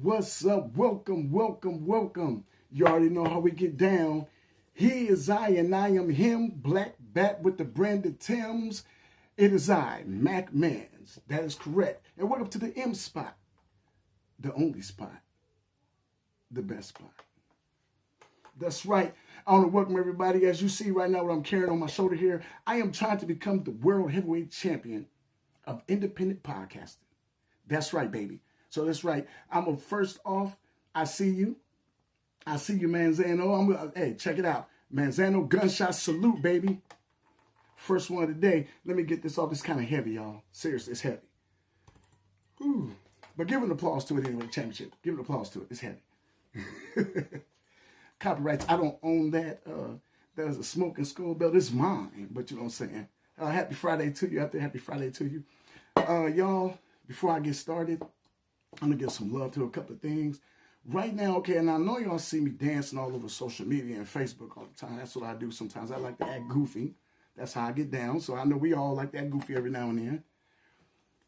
What's up? Welcome, welcome, welcome. You already know how we get down. He is I and I am him. Black bat with the branded Timbs. It is I, Mac Mans. That is correct. And welcome to the M spot. The only spot. The best spot. That's right. I want to welcome everybody. As you see right now what I'm carrying on my shoulder here, I am trying to become the world heavyweight champion of independent podcasting. That's right, baby. So that's right. First off, I see you. I see you, Manzano. Hey, check it out. Manzano gunshot salute, baby. First one of the day. Let me get this off. It's kind of heavy, y'all. Seriously, it's heavy. Whew. But give an applause to it anyway, the championship. Give an applause to it. It's heavy. Copyrights, I don't own that. There's a smoking skull belt. It's mine, but you know what I'm saying. Happy Friday to you out there. Happy Friday to you. Y'all, before I get started, I'm going to give some love to a couple of things. Right now, okay, and I know y'all see me dancing all over social media and Facebook all the time. That's what I do sometimes. I like to act goofy. That's how I get down. So I know we all like to act goofy every now and then.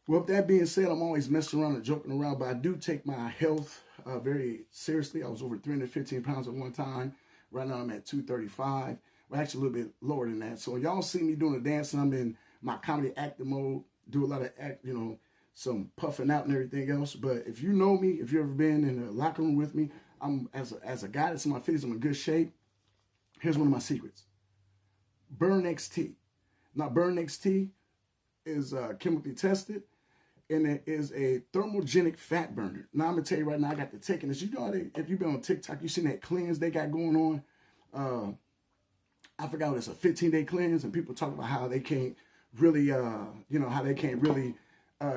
Well, with that being said, I'm always messing around and joking around, but I do take my health very seriously. I was over 315 pounds at one time. Right now I'm at 235. Well, actually a little bit lower than that. So y'all see me doing the dancing. I'm in my comedy acting mode. Do a lot of some puffing out and everything else. But if you know me, if you've ever been in a locker room with me, I'm as a guy that's in my 50s, I'm in good shape. Here's one of my secrets. Burn XT. Now, Burn XT is chemically tested, and it is a thermogenic fat burner. Now, I'm going to tell you right now, I got to taking this. You know, if you've been on TikTok, you've seen that cleanse they got going on. I forgot what it's a 15-day cleanse, and people talk about how they can't really,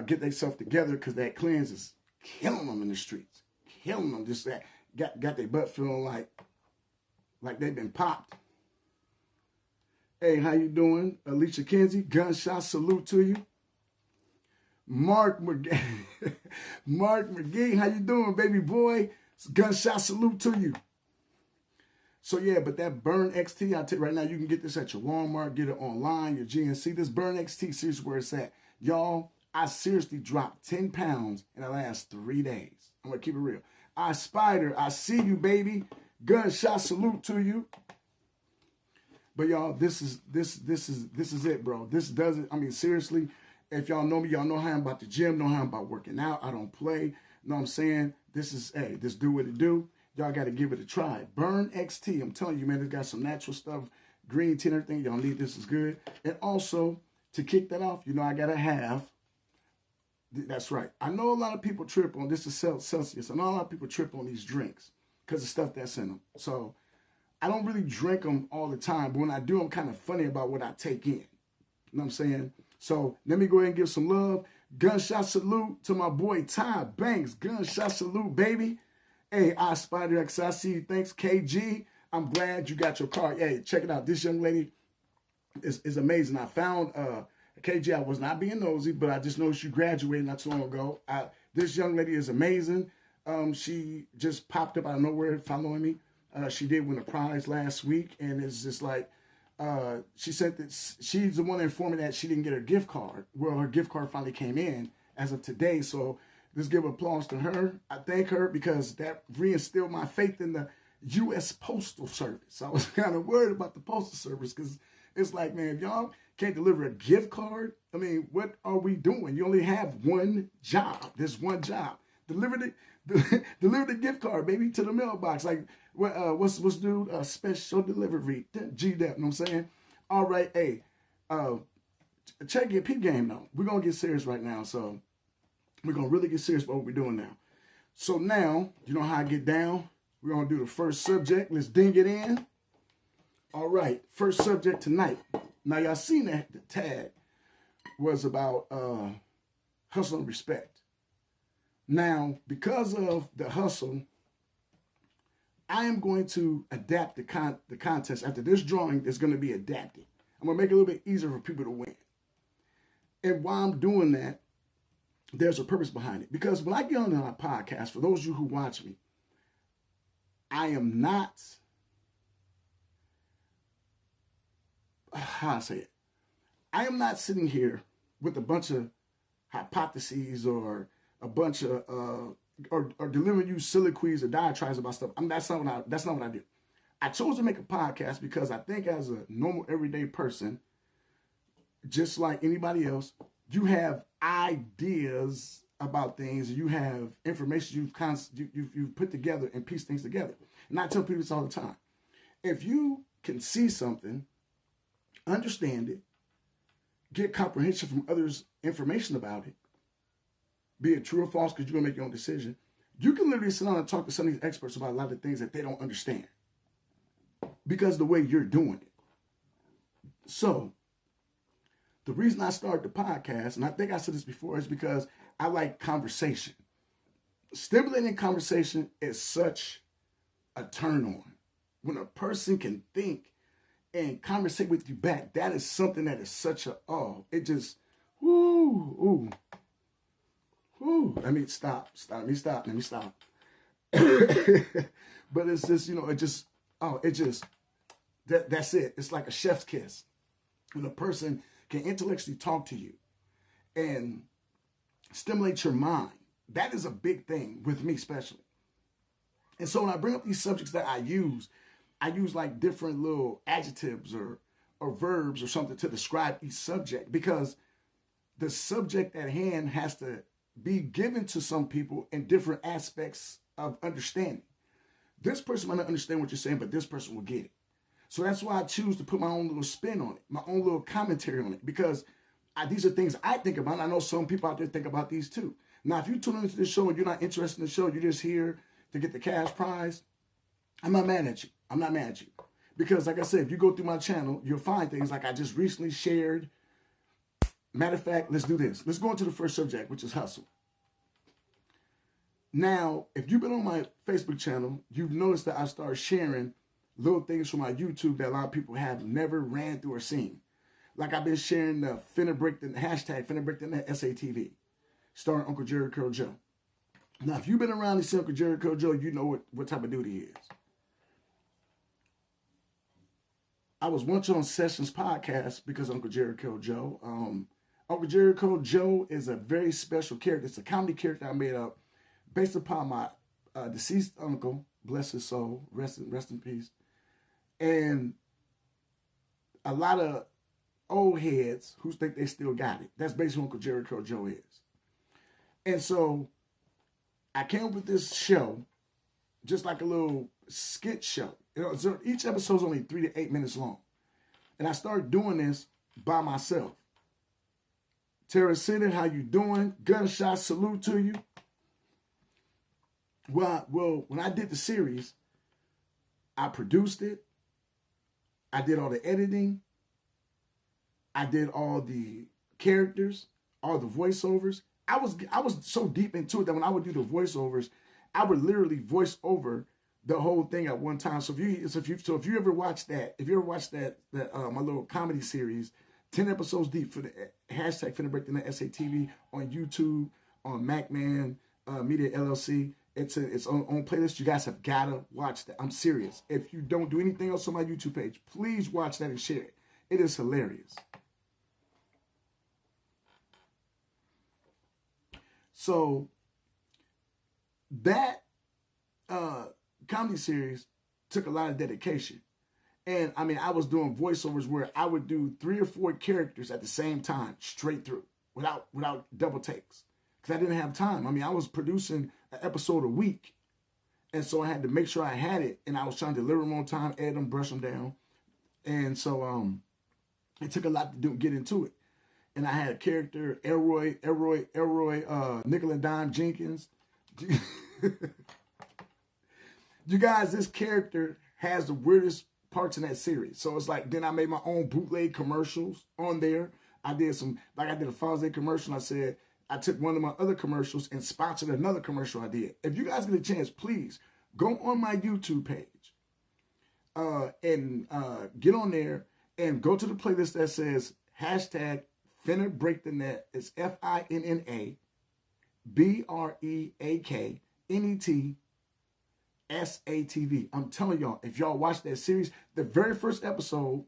get themselves together because that cleanse is killing them in the streets. Killing them. Just that got their butt feeling like they've been popped. Hey, how you doing? Alicia Kinsey, gunshot salute to you. Mark McGee, how you doing, baby boy? Gunshot salute to you. So yeah, but that Burn XT, I'll tell you right now, you can get this at your Walmart, get it online, your GNC. This Burn XT, seriously where it's at. Y'all, I seriously dropped 10 pounds in the last 3 days. I'm gonna keep it real. Spider, I see you, baby. Gunshot salute to you. But y'all, this is it, bro. This doesn't. I mean, seriously, if y'all know me, y'all know how I'm about the gym, know how I'm about working out. I don't play. You know what I'm saying? This do what it do. Y'all got to give it a try. Burn XT. I'm telling you, man, it's got some natural stuff, green tea and everything. Y'all need this is good. And also, to kick that off, you know, I got to have. That's right. I know a lot of people trip on this is Celsius. I know a lot of people trip on these drinks because of stuff that's in them. So I don't really drink them all the time, but when I do, I'm kind of funny about what I take in. You know what I'm saying? So let me go ahead and give some love. Gunshot salute to my boy Ty Banks. Gunshot salute, baby. Hey, Spider X, I see you. Thanks, KG. I'm glad you got your card. Hey, check it out. This young lady is amazing. I found KG. I was not being nosy, but I just noticed you graduated not too long ago. This young lady is amazing. She just popped up out of nowhere following me. She did win a prize last week, and it's just like, she said that she's the one that informed me that she didn't get her gift card. Well, her gift card finally came in as of today, so let's give applause to her. I thank her because that reinstilled my faith in the U.S. Postal Service. I was kind of worried about the Postal Service because it's like, man, if y'all can't deliver a gift card, I mean, what are we doing? You only have one job. There's one job. Deliver the gift card, baby, to the mailbox. Like, what's dude? Special delivery. GDEP, you know what I'm saying? All right, hey, check your peep game, though. We're going to get serious right now, so we're going to really get serious about what we're doing now. So now, you know how I get down? We're going to do the first subject. Let's ding it in. All right, first subject tonight. Now, y'all seen that the tag was about hustle and respect. Now, because of the hustle, I am going to adapt the contest. After this drawing, it's going to be adapted. I'm going to make it a little bit easier for people to win. And while I'm doing that, there's a purpose behind it. Because when I get on my podcast, for those of you who watch me, I am not, how I say it, I am not sitting here with a bunch of hypotheses or a bunch of or delivering you soliloquies or diatribes about stuff. That's not what I do. I chose to make a podcast because I think as a normal everyday person, just like anybody else, you have ideas about things. You have information you've put together and pieced things together. And I tell people this all the time. If you can see something, understand it, get comprehension from others' information about it, be it true or false, because you're going to make your own decision, you can literally sit down and talk to some of these experts about a lot of things that they don't understand because of the way you're doing it. So, the reason I started the podcast, and I think I said this before, is because I like conversation. Stimulating conversation is such a turn on. When a person can think and conversate with you back, that is something that is such a, it just, let me stop. But it's just, that's it. It's like a chef's kiss. When a person can intellectually talk to you and stimulate your mind, that is a big thing with me especially. And so when I bring up these subjects that I use like different little adjectives or verbs or something to describe each subject, because the subject at hand has to be given to some people in different aspects of understanding. This person might not understand what you're saying, but this person will get it. So that's why I choose to put my own little spin on it, my own little commentary on it, because these are things I think about. And I know some people out there think about these too. Now, if you tune into this show and you're not interested in the show, you're just here to get the cash prize, I'm not mad at you. I'm not mad at you. Because like I said, if you go through my channel, you'll find things like I just recently shared. Matter of fact, let's do this. Let's go into the first subject, which is hustle. Now, if you've been on my Facebook channel, you've noticed that I started sharing little things from my YouTube that a lot of people have never ran through or seen. Like I've been sharing the hashtag Finna Break the Net SATV, starring Uncle Jerry Curl Joe. Now, if you've been around and seen Uncle Jerry Curl Joe, you know what type of dude he is. I was once on Sessions podcast because of Uncle Jerry Curl Joe. Uncle Jerry Curl Joe is a very special character. It's a comedy character I made up based upon my deceased uncle, bless his soul, rest in peace. And a lot of old heads who think they still got it. That's basically what Uncle Jerry Curl Joe is. And so I came up with this show, just like a little skit show. So each episode is only 3 to 8 minutes long. And I started doing this by myself. Tara City, how you doing? Gunshot salute to you. Well, when I did the series, I produced it. I did all the editing. I did all the characters, all the voiceovers. I was so deep into it that when I would do the voiceovers, I would literally voice over the whole thing at one time. So if you ever watched that, my little comedy series, 10 episodes deep for the hashtag Finna Break the Net SATV on YouTube, on MacMan Media LLC. It's on playlist. You guys have gotta watch that. I'm serious. If you don't do anything else on my YouTube page, please watch that and share it. It is hilarious. So that comedy series took a lot of dedication. And I mean, I was doing voiceovers where I would do 3 or 4 characters at the same time, straight through, without double takes. Because I didn't have time. I mean, I was producing an episode a week. And so I had to make sure I had it. And I was trying to deliver them on time, edit them, brush them down. And so it took a lot to get into it. And I had a character, Elroy, Nickel and Dime Jenkins. You guys, this character has the weirdest parts in that series. So it's like, then I made my own bootleg commercials on there. I did a Father's Day commercial. I took one of my other commercials and sponsored another commercial I did. If you guys get a chance, please go on my YouTube page and get on there and go to the playlist that says hashtag Finna Break the Net. It's FINNA BREAKNET SATV. I'm telling y'all, if y'all watch that series, the very first episode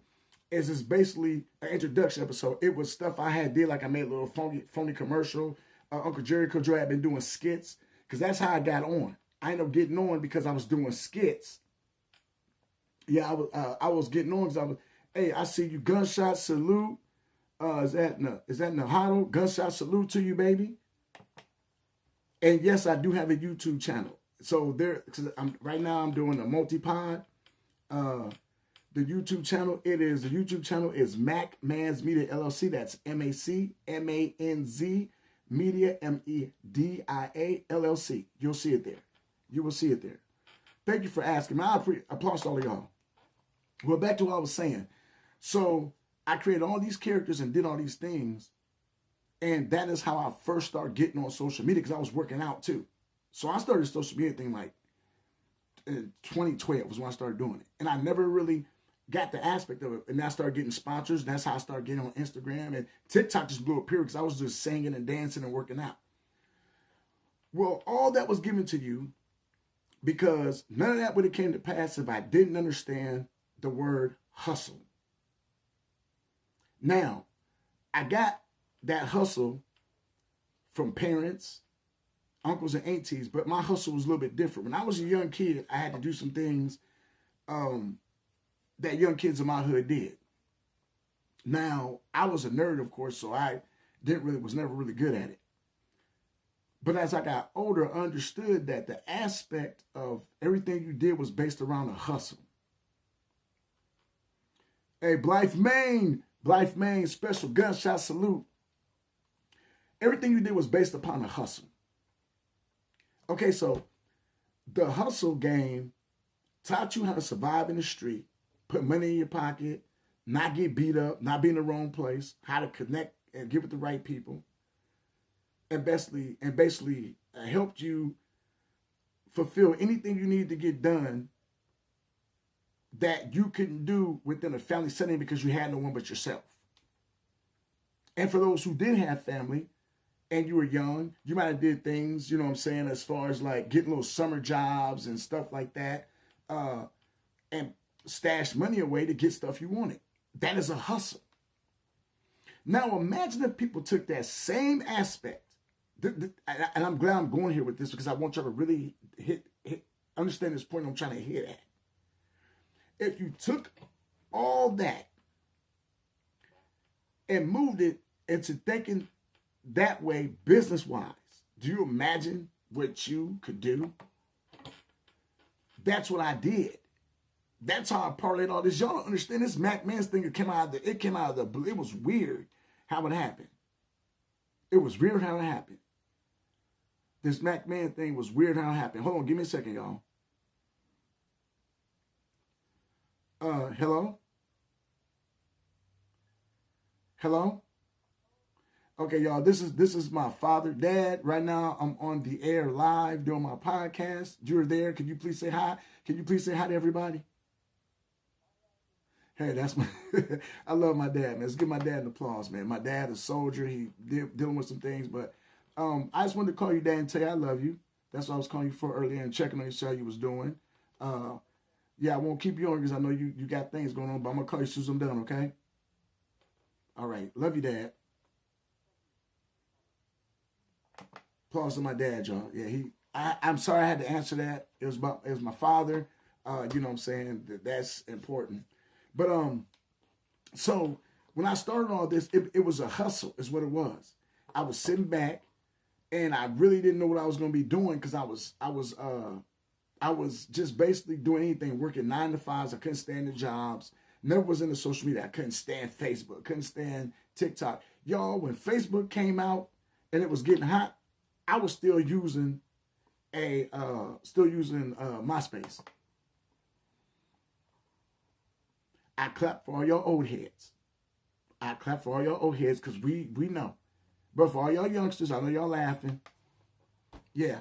is just basically an introduction episode. It was stuff I had did, like I made a little phony commercial. Uncle Jerry Curl Joe had been doing skits. because that's how I got on. I ended up getting on because I was doing skits. Yeah, I was getting on because I was, hey, I see you, gunshot salute. Is that in the huddle? Gunshot salute to you, baby. And yes, I do have a YouTube channel. So there, because right now I'm doing a multi-pod. The YouTube channel is Mac Man's Media LLC. That's MACMANZ Media MEDIA LLC. You'll see it there. You will see it there. Thank you for asking. I applaud all of y'all. Well, back to what I was saying. So I created all these characters and did all these things. And that is how I first started getting on social media, because I was working out too. So I started a social media thing like in 2012 was when I started doing it. And I never really got the aspect of it. And I started getting sponsors. That's how I started getting on Instagram. And TikTok just blew up here because I was just singing and dancing and working out. Well, all that was given to you because none of that would have came to pass if I didn't understand the word hustle. Now, I got that hustle from parents, uncles and aunties, but my hustle was a little bit different. When I was a young kid, I had to do some things that young kids in my hood did. Now, I was a nerd, of course, so I was never really good at it. But as I got older, I understood that the aspect of everything you did was based around a hustle. Hey, Blythe, Maine, special gunshot salute. Everything you did was based upon a hustle. Okay, so the hustle game taught you how to survive in the street, put money in your pocket, not get beat up, not be in the wrong place, how to connect and get with the right people, and basically helped you fulfill anything you needed to get done that you couldn't do within a family setting because you had no one but yourself. And for those who did have family and you were young, you might have did things, you know what I'm saying, as far as like getting little summer jobs and stuff like that, and stash money away to get stuff you wanted. That is a hustle. Now imagine if people took that same aspect, and I'm glad I'm going here with this because I want y'all to really understand this point I'm trying to hit at. If you took all that and moved it into thinking that way business-wise, do you imagine what you could do? That's what I did. That's how I parlayed all this. Y'all don't understand this Mac Man's thing. It came out of the blue. It was weird how it happened. It was weird how it happened. This Mac Man thing was weird how it happened. Hold on, give me a second, y'all. Hello? Hello? Okay, y'all, this is my father, Dad. Right now, I'm on the air live doing my podcast. You're there. Can you please say hi? Can you please say hi to everybody? Hey, that's my, I love my dad, man. Let's give my dad an applause, man. My dad is a soldier. He dealing with some things, but I just wanted to call you, Dad, and tell you I love you. That's what I was calling you for earlier and checking on you, see how you was doing. Yeah, I won't keep you on because I know you got things going on, but I'm going to call you as soon as I'm done, okay? All right. Love you, Dad. Applause to my dad, y'all. Yeah, I'm sorry I had to answer that. It was my father. You know what I'm saying? That's important. But so when I started all this, it was a hustle, is what it was. I was sitting back, and I really didn't know what I was going to be doing because I was just basically doing anything, working 9 to 5s. I couldn't stand the jobs. Never was into social media. I couldn't stand Facebook. Couldn't stand TikTok. Y'all, when Facebook came out and it was getting hot, I was still using MySpace. I clap for all y'all old heads. I clap for all y'all old heads because we know. But for all y'all youngsters, I know y'all laughing. Yeah.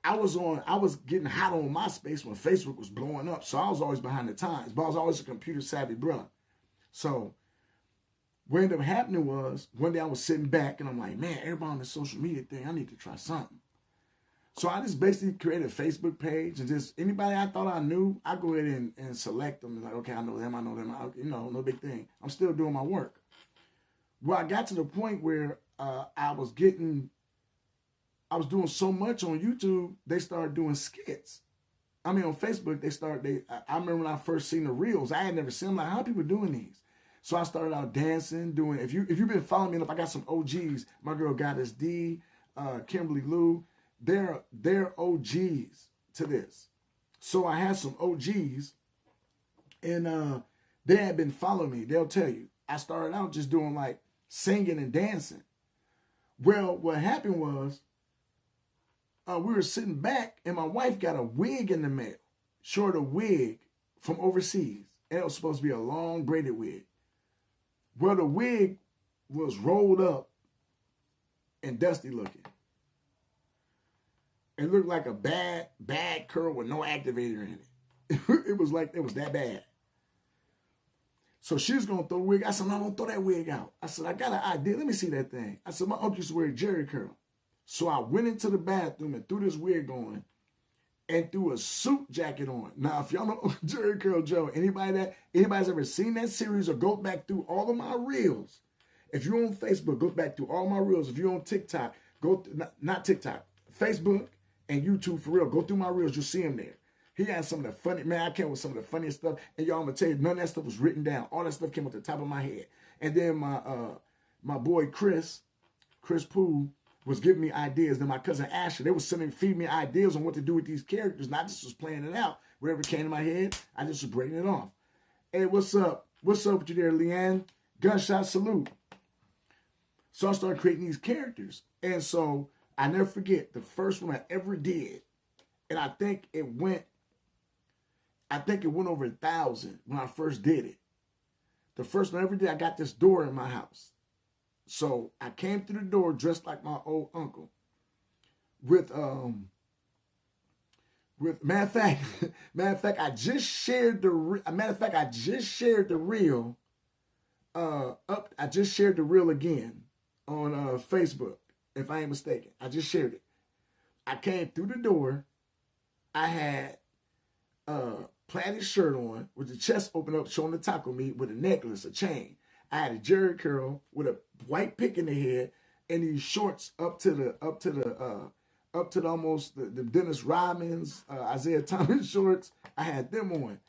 I was getting hot on MySpace when Facebook was blowing up. So I was always behind the times. But I was always a computer savvy bruh. So what ended up happening was one day I was sitting back and I'm like, man, everybody on the social media thing, I need to try something. So I just basically created a Facebook page and just anybody I thought I knew, I go ahead and select them. Like, okay, I know them. No big thing. I'm still doing my work. Well, I got to the point where I was I was doing so much on YouTube, they started doing skits. I mean, on Facebook, I remember when I first seen the reels, I had never seen them. Like, how are people doing these? So I started out dancing, doing, if you've been following me enough, I got some OGs. My girl Goddess D, Kimberly Lou, they're OGs to this. So I had some OGs, and they had been following me. They'll tell you. I started out just doing like singing and dancing. Well, what happened was, we were sitting back, and my wife got a wig in the mail. Short a wig from overseas. And it was supposed to be a long braided wig. Well, the wig was rolled up and dusty looking. It looked like a bad curl with no activator in it. It was that bad. So she was going to throw the wig. I said, no, don't throw that wig out. I said, I got an idea. Let me see that thing. I said, my uncle used to wear a Jerry curl. So I went into the bathroom and threw this wig on and threw a suit jacket on. Now, if y'all know Jerry Curl Joe, anybody's ever seen that series or go back through all of my reels, if you're on Facebook, go back through all my reels. If you're on TikTok, not TikTok, Facebook and YouTube for real, go through my reels, you'll see him there. He had some of the funny, man, I came with some of the funniest stuff. And y'all, I'm going to tell you, none of that stuff was written down. All that stuff came off the top of my head. And then my boy Chris Pooh, was giving me ideas. Then my cousin Asher, they was feeding me ideas on what to do with these characters. And I just was playing it out. Whatever came to my head, I just was breaking it off. Hey, what's up? What's up with you there, Leanne? Gunshot salute. So I started creating these characters. And so I never forget the first one I ever did. And I think it went over 1,000 when I first did it. The first one I ever did, I got this door in my house. So I came through the door dressed like my old uncle. With matter of fact, I just shared the reel. I just shared the reel again on Facebook, if I ain't mistaken. I just shared it. I came through the door. I had plaid shirt on with the chest open up, showing the taco meat with a necklace, a chain. I had a Jerry curl with a white pick in the head and these shorts up to almost the Dennis Rodman's, Isaiah Thomas shorts. I had them on.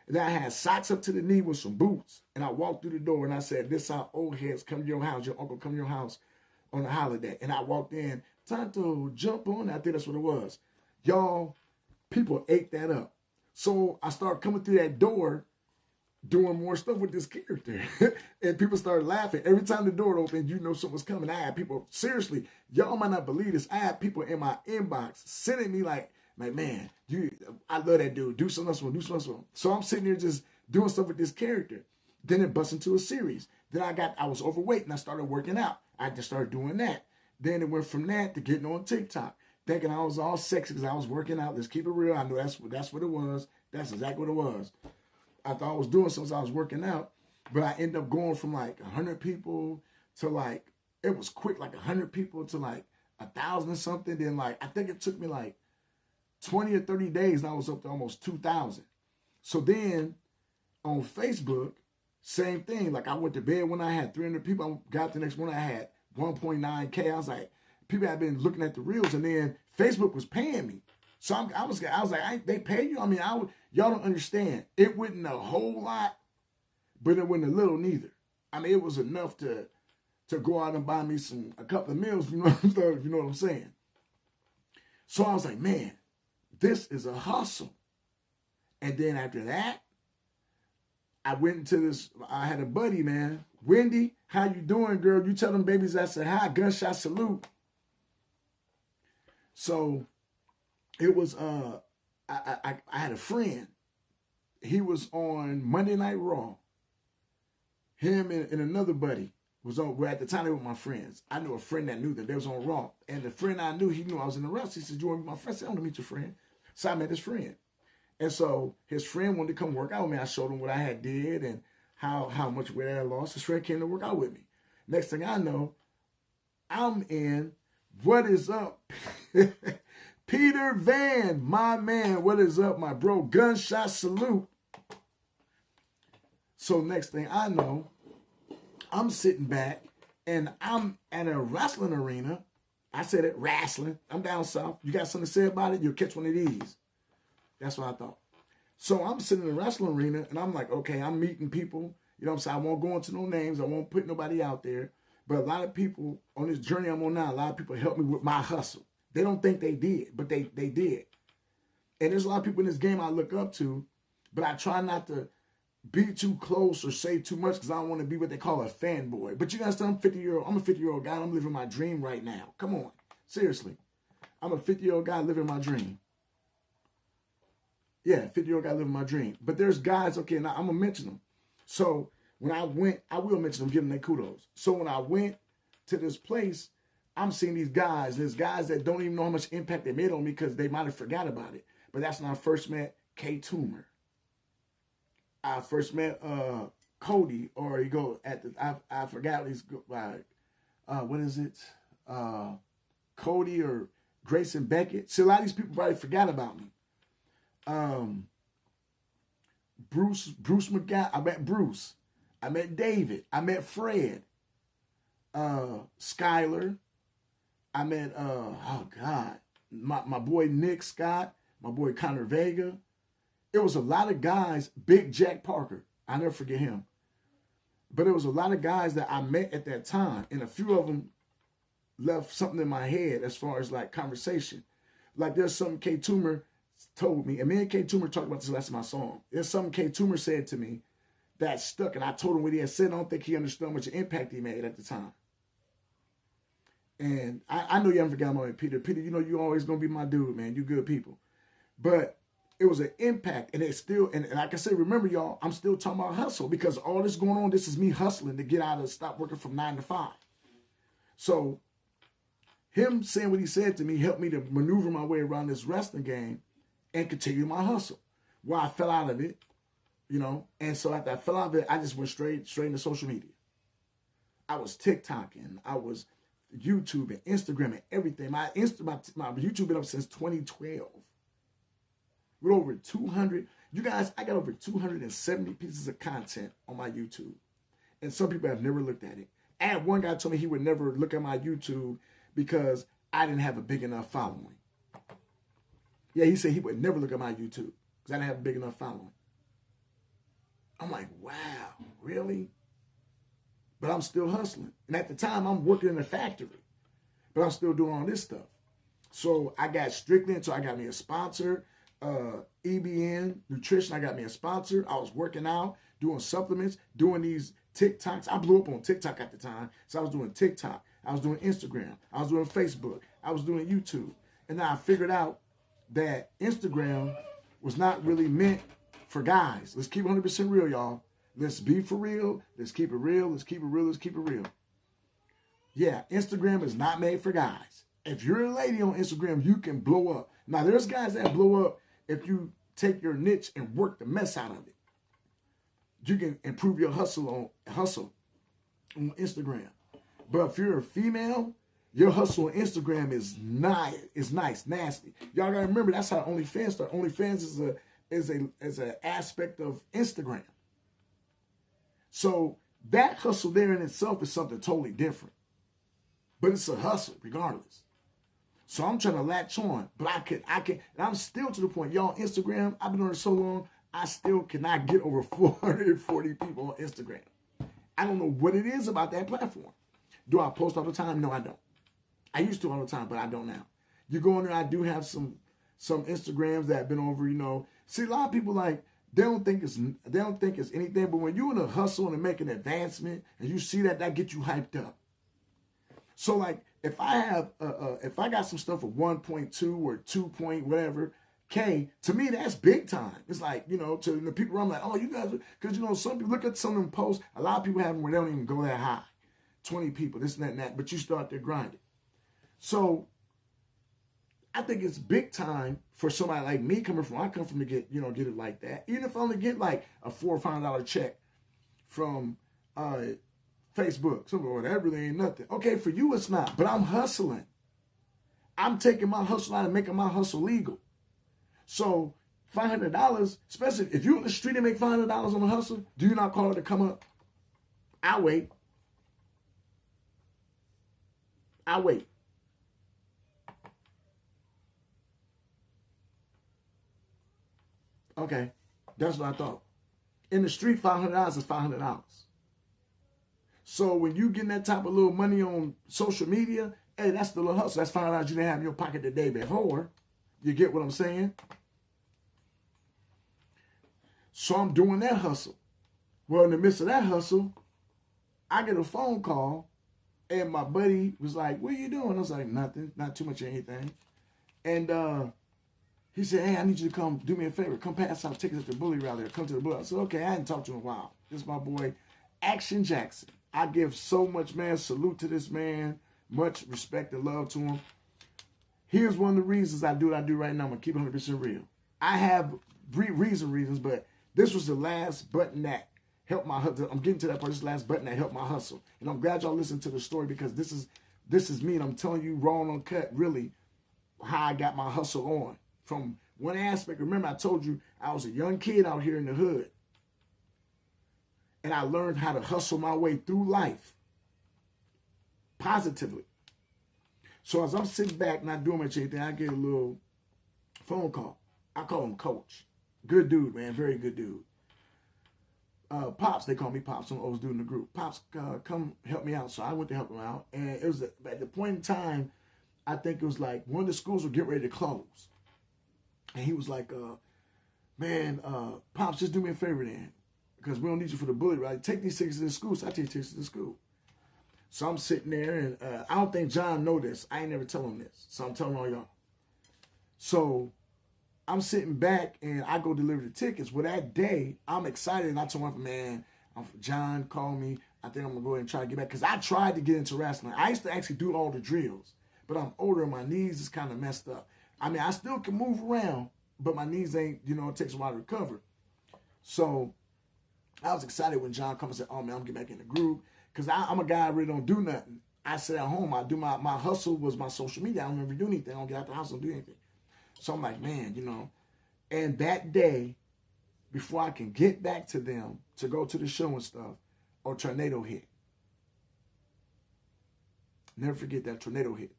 And then I had socks up to the knee with some boots. And I walked through the door and I said, this how old heads come to your house. Your uncle come to your house on a holiday. And I walked in, Tonto, jump on. I think that's what it was. Y'all, people ate that up. So I started coming through that door doing more stuff with this character. And people started laughing. Every time the door opened, you know something was coming. I had people, seriously, y'all might not believe this. I had people in my inbox sending me like, man, I love that dude. Do something else with him. Do something else with him. So I'm sitting there just doing stuff with this character. Then it busts into a series. Then I was overweight and I started working out. I just started doing that. Then it went from that to getting on TikTok, thinking I was all sexy because I was working out. Let's keep it real. I know that's what it was. That's exactly what it was. I thought I was doing something, I was working out, but I ended up going from like 100 people to like, it was quick, like 100 people to like 1,000 or something. Then like, I think it took me like 20 or 30 days and I was up to almost 2,000. So then on Facebook, same thing. Like I went to bed when I had 300 people. I got the next one, I had 1.9K. I was like, people had been looking at the reels and then Facebook was paying me. So I was like, they pay you? I mean, y'all don't understand. It wasn't a whole lot, but it wasn't a little neither. I mean, it was enough to go out and buy me a couple of meals, if you know what I'm saying. So I was like, man, this is a hustle. And then after that, I went into this, I had a buddy, man. Wendy, how you doing, girl? You tell them babies I said hi, gunshot salute. So it was, I had a friend. He was on Monday Night Raw. Him and another buddy was on, well, at the time they were my friends. I knew a friend that knew them. They was on Raw. And the friend I knew, he knew I was in the Raw. He said, you want to be my friend? I said, I want to meet your friend. So I met his friend. And so his friend wanted to come work out with me. I showed him what I had did and how much weight I had lost. His friend came to work out with me. Next thing I know, I'm in What Is Up? Peter Van, my man, what is up, my bro? Gunshot salute. So next thing I know, I'm sitting back and I'm at a wrestling arena I said it, wrestling. I'm down south. You got something to say about it? You'll catch one of these. That's what I thought. So I'm sitting in the wrestling arena, and I'm like, okay, I'm meeting people. You know what I'm saying? I won't go into no names. I won't put nobody out there. But a lot of people on this journey I'm on now, a lot of people helped me with my hustle. They don't think they did, but they did. And there's a lot of people in this game I look up to, but I try not to be too close or say too much because I don't want to be what they call a fanboy. But you guys know I'm a 50-year-old guy, and I'm living my dream right now. Come on. Seriously. I'm a 50-year-old guy living my dream. Yeah, 50-year-old guy living my dream. But there's guys, okay, now I'm going to mention them. So when I went, I will mention them, give them their kudos. So when I went to this place, I'm seeing these guys. There's guys that don't even know how much impact they made on me because they might have forgot about it. But that's when I first met K Toomer. I first met Cody, or you go at the, I forgot these, what is it? Cody or Grayson Beckett. See, a lot of these people probably forgot about me. Bruce McGowan. I met Bruce. I met David. I met Fred. Skyler. I met my boy Nick Scott, my boy Connor Vega. It was a lot of guys. Big Jack Parker. I never forget him. But it was a lot of guys that I met at that time, and a few of them left something in my head as far as like conversation. Like there's something K Toomer told me, and me and K Toomer talked about this last of my song. There's something K Toomer said to me that stuck, and I told him what he had said. I don't think he understood how much impact he made at the time. And I know you haven't forgotten about Peter. Peter, you know you always gonna be my dude, man. You good people. But it was an impact, and it's still, and like I said, remember y'all, I'm still talking about hustle because all this going on, this is me hustling to get out of, stop working from 9 to 5. So him saying what he said to me helped me to maneuver my way around this wrestling game and continue my hustle. Well, I fell out of it, you know, and so after I fell out of it, I just went straight into social media. I was TikToking, I was YouTube and Instagram and everything. My YouTube been up since 2012. With over 200, you guys, I got over 270 pieces of content on my YouTube. And some people have never looked at it. And one guy told me he would never look at my YouTube because I didn't have a big enough following. Yeah, he said he would never look at my YouTube because I didn't have a big enough following. I'm like, wow, really? But I'm still hustling. And at the time, I'm working in a factory. But I'm still doing all this stuff. So I got strictly into, I got me a sponsor. EBN Nutrition, I got me a sponsor. I was working out, doing supplements, doing these TikToks. I blew up on TikTok at the time. So I was doing TikTok. I was doing Instagram. I was doing Facebook. I was doing YouTube. And then I figured out that Instagram was not really meant for guys. Let's keep it 100% real, y'all. Let's be for real. Let's keep it real. Let's keep it real. Let's keep it real. Yeah, Instagram is not made for guys. If you're a lady on Instagram, you can blow up. Now, there's guys that blow up if you take your niche and work the mess out of it. You can improve your hustle on Instagram. But if you're a female, your hustle on Instagram is nice, nasty. Y'all gotta remember that's how OnlyFans started. OnlyFans is an aspect of Instagram. So that hustle there in itself is something totally different. But it's a hustle regardless. So I'm trying to latch on, but I can, and I'm still to the point, y'all, Instagram, I've been on it so long, I still cannot get over 440 people on Instagram. I don't know what it is about that platform. Do I post all the time? No, I don't. I used to all the time, but I don't now. You go in there, I do have some Instagrams that have been over, you know. See, a lot of people like, they don't think it's anything, but when you're in a hustle and make an advancement, and you see that gets you hyped up. So like, if I got some stuff at 1.2 or 2 point whatever K, to me that's big time. It's like, you know, to the people I'm like, oh, you guys, because you know, some people look at some of them posts. A lot of people have them where they don't even go that high, 20 people, this and that and that. But you start there grinding. So I think it's big time for somebody like me I come from to get it like that. Even if I only get like a $4 or $5 check from Facebook, something that really ain't nothing. Okay, for you it's not, but I'm hustling. I'm taking my hustle out and making my hustle legal. So $500, especially if you're in the street and make $500 on a hustle, do you not call it to come up? I wait. Okay, that's what I thought. In the street, $500 is $500. So when you getting that type of little money on social media, hey, that's the little hustle. That's $500 you didn't have in your pocket the day before. You get what I'm saying? So I'm doing that hustle. Well, in the midst of that hustle, I get a phone call, and my buddy was like, "What are you doing?" I was like, "Nothing, not too much of anything." And he said, "Hey, I need you to come do me a favor. Come pass out tickets at the bully rally or come to the bully." I said, "Okay." I hadn't talked to him in a while. This is my boy, Action Jackson. I give so much, man, salute to this man. Much respect and love to him. Here's one of the reasons I do what I do right now. I'm going to keep it 100% real. I have reasons, but this was the last button that helped my hustle. I'm getting to that part. This last button that helped my hustle. And I'm glad y'all listened to the story because this is me, and I'm telling you raw and uncut, really, how I got my hustle on. From one aspect, remember I told you I was a young kid out here in the hood. And I learned how to hustle my way through life positively. So as I'm sitting back, not doing much anything, I get a little phone call. I call him Coach. Good dude, man. Very good dude. Pops, they call me Pops. I'm always doing the group. Pops, come help me out. So I went to help him out. And it was at the point in time, I think it was like one of the schools were getting ready to close. And he was like, man, Pops, just do me a favor then. Because we don't need you for the bully rally. Take these tickets to the school. So I take tickets to the school. So I'm sitting there, and I don't think John know this. I ain't never tell him this. So I'm telling all y'all. So I'm sitting back, and I go deliver the tickets. Well, that day, I'm excited, and I told him, man, John called me. I think I'm going to go ahead and try to get back. Because I tried to get into wrestling. I used to actually do all the drills. But I'm older, and my knees is kind of messed up. I mean, I still can move around, but my knees ain't, it takes a while to recover. So I was excited when John comes and said, "Oh, man, I'm getting back in the groove." Because I'm a guy that really don't do nothing. I sit at home. I do my hustle was my social media. I don't ever do anything. I don't get out the house and do anything. So I'm like, man, And that day, before I can get back to them to go to the show and stuff, a tornado hit. Never forget that tornado hit.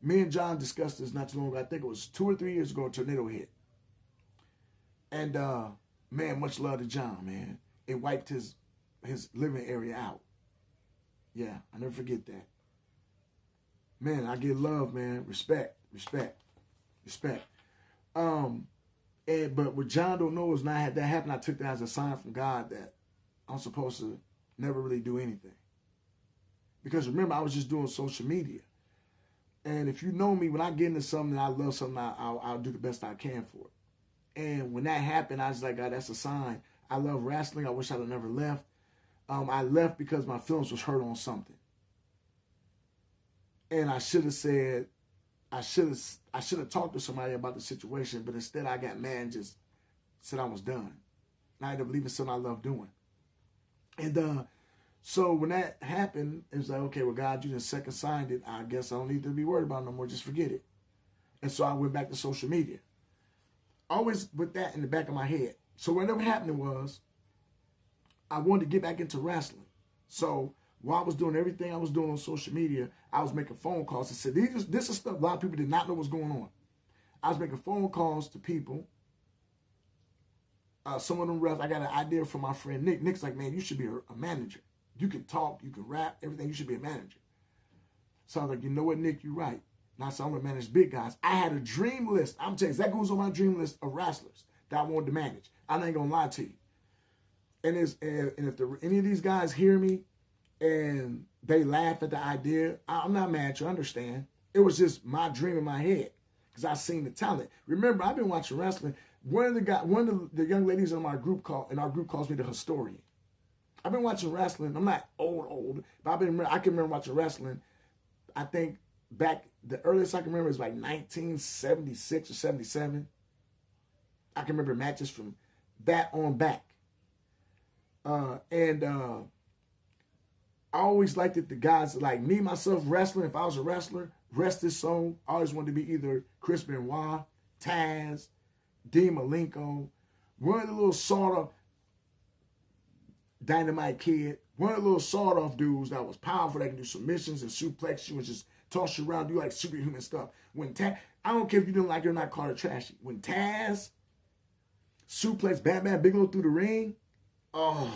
Me and John discussed this not too long ago. I think it was 2 or 3 years ago, a tornado hit. And, man, much love to John, man. It wiped his living area out. Yeah, I never forget that. Man, I get love, man. Respect. But what John don't know is when I had that happen, I took that as a sign from God that I'm supposed to never really do anything. Because remember, I was just doing social media. And if you know me, when I get into something, I love something, I'll do the best I can for it. And when that happened, I was like, God, that's a sign. I love wrestling. I wish I'd have never left. I left because my feelings was hurt on something. And I should have said, I should have talked to somebody about the situation, but instead I got mad and just said I was done. And I ended up leaving something I love doing. And so when that happened, it was like, okay, well, God, you just second signed it. I guess I don't need to be worried about it no more. Just forget it. And so I went back to social media. Always with that in the back of my head. So what ended up happening was I wanted to get back into wrestling. So while I was doing everything I was doing on social media, I was making phone calls and said, this is stuff a lot of people did not know what's going on. I was making phone calls to people. Some of them reps, I got an idea from my friend Nick. Nick's like, man, you should be a manager. You can talk, you can rap, everything. You should be a manager. So I was like, you know what, Nick, you're right. Now, so I'm going to manage big guys. I had a dream list. I'm telling you, that goes on my dream list of wrestlers that I wanted to manage. I ain't going to lie to you. And if any of these guys hear me and they laugh at the idea, I'm not mad at you. I understand. It was just my dream in my head because I seen the talent. Remember, I've been watching wrestling. One of the young ladies in our group calls me the historian. I've been watching wrestling. I'm not old, but I can remember watching wrestling. I think back, the earliest I can remember is like 1976 or 77. I can remember matches from that on back. I always liked it, the guys like me, myself, wrestling. If I was a wrestler, rest this song, I always wanted to be either Chris Benoit, Taz, Dean Malenko, one of the little sort of Dynamite Kid, one of the little sawed-off dudes that was powerful, that can do submissions and suplex you and just toss you around, do like superhuman stuff. When Taz, I don't care if you didn't like it or not, call it trashy. When Taz suplex Bam Bam Bigelow through the ring. Oh,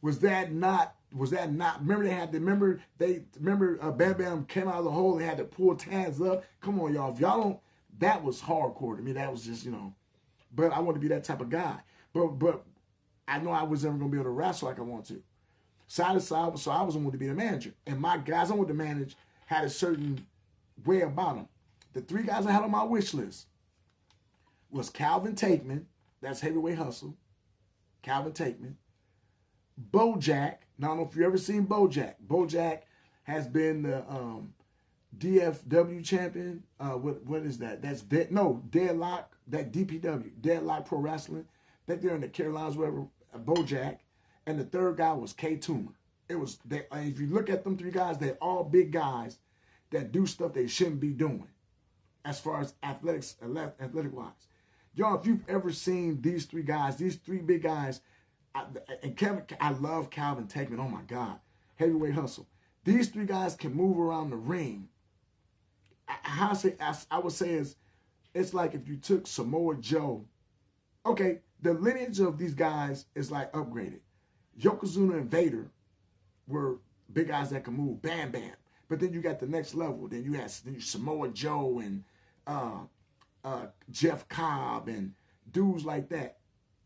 was that not? Remember Bam Bam came out of the hole. They had to pull Taz up. Come on, y'all. If y'all don't, that was hardcore to me. That was just, But I want to be that type of guy. But I know I was never gonna be able to wrestle like I want to. So I wasn't going to be the manager. And my guys I wanted to manage had a certain way about them. The 3 guys I had on my wish list was Calvin Takeman, that's Heavyweight Hustle. Calvin Takeman. Bojack. Now, I don't know if you've ever seen Bojack. Bojack has been the DFW champion. What is that? That's Deadlock. That DPW. Deadlock Pro Wrestling. That they're in the Carolinas, whatever. Bojack. And the third guy was K Toomer. If you look at them 3 guys, they're all big guys that do stuff they shouldn't be doing as far as athletic-wise. Y'all, if you've ever seen these 3 guys, these 3 big guys, I love Calvin Takeman. Oh, my God. Heavyweight Hustle. These 3 guys can move around the ring. I would say it's like if you took Samoa Joe. Okay, the lineage of these guys is like upgraded. Yokozuna and Vader were big guys that can move, Bam Bam. But then you got the next level. Then you had Samoa Joe and Jeff Cobb and dudes like that.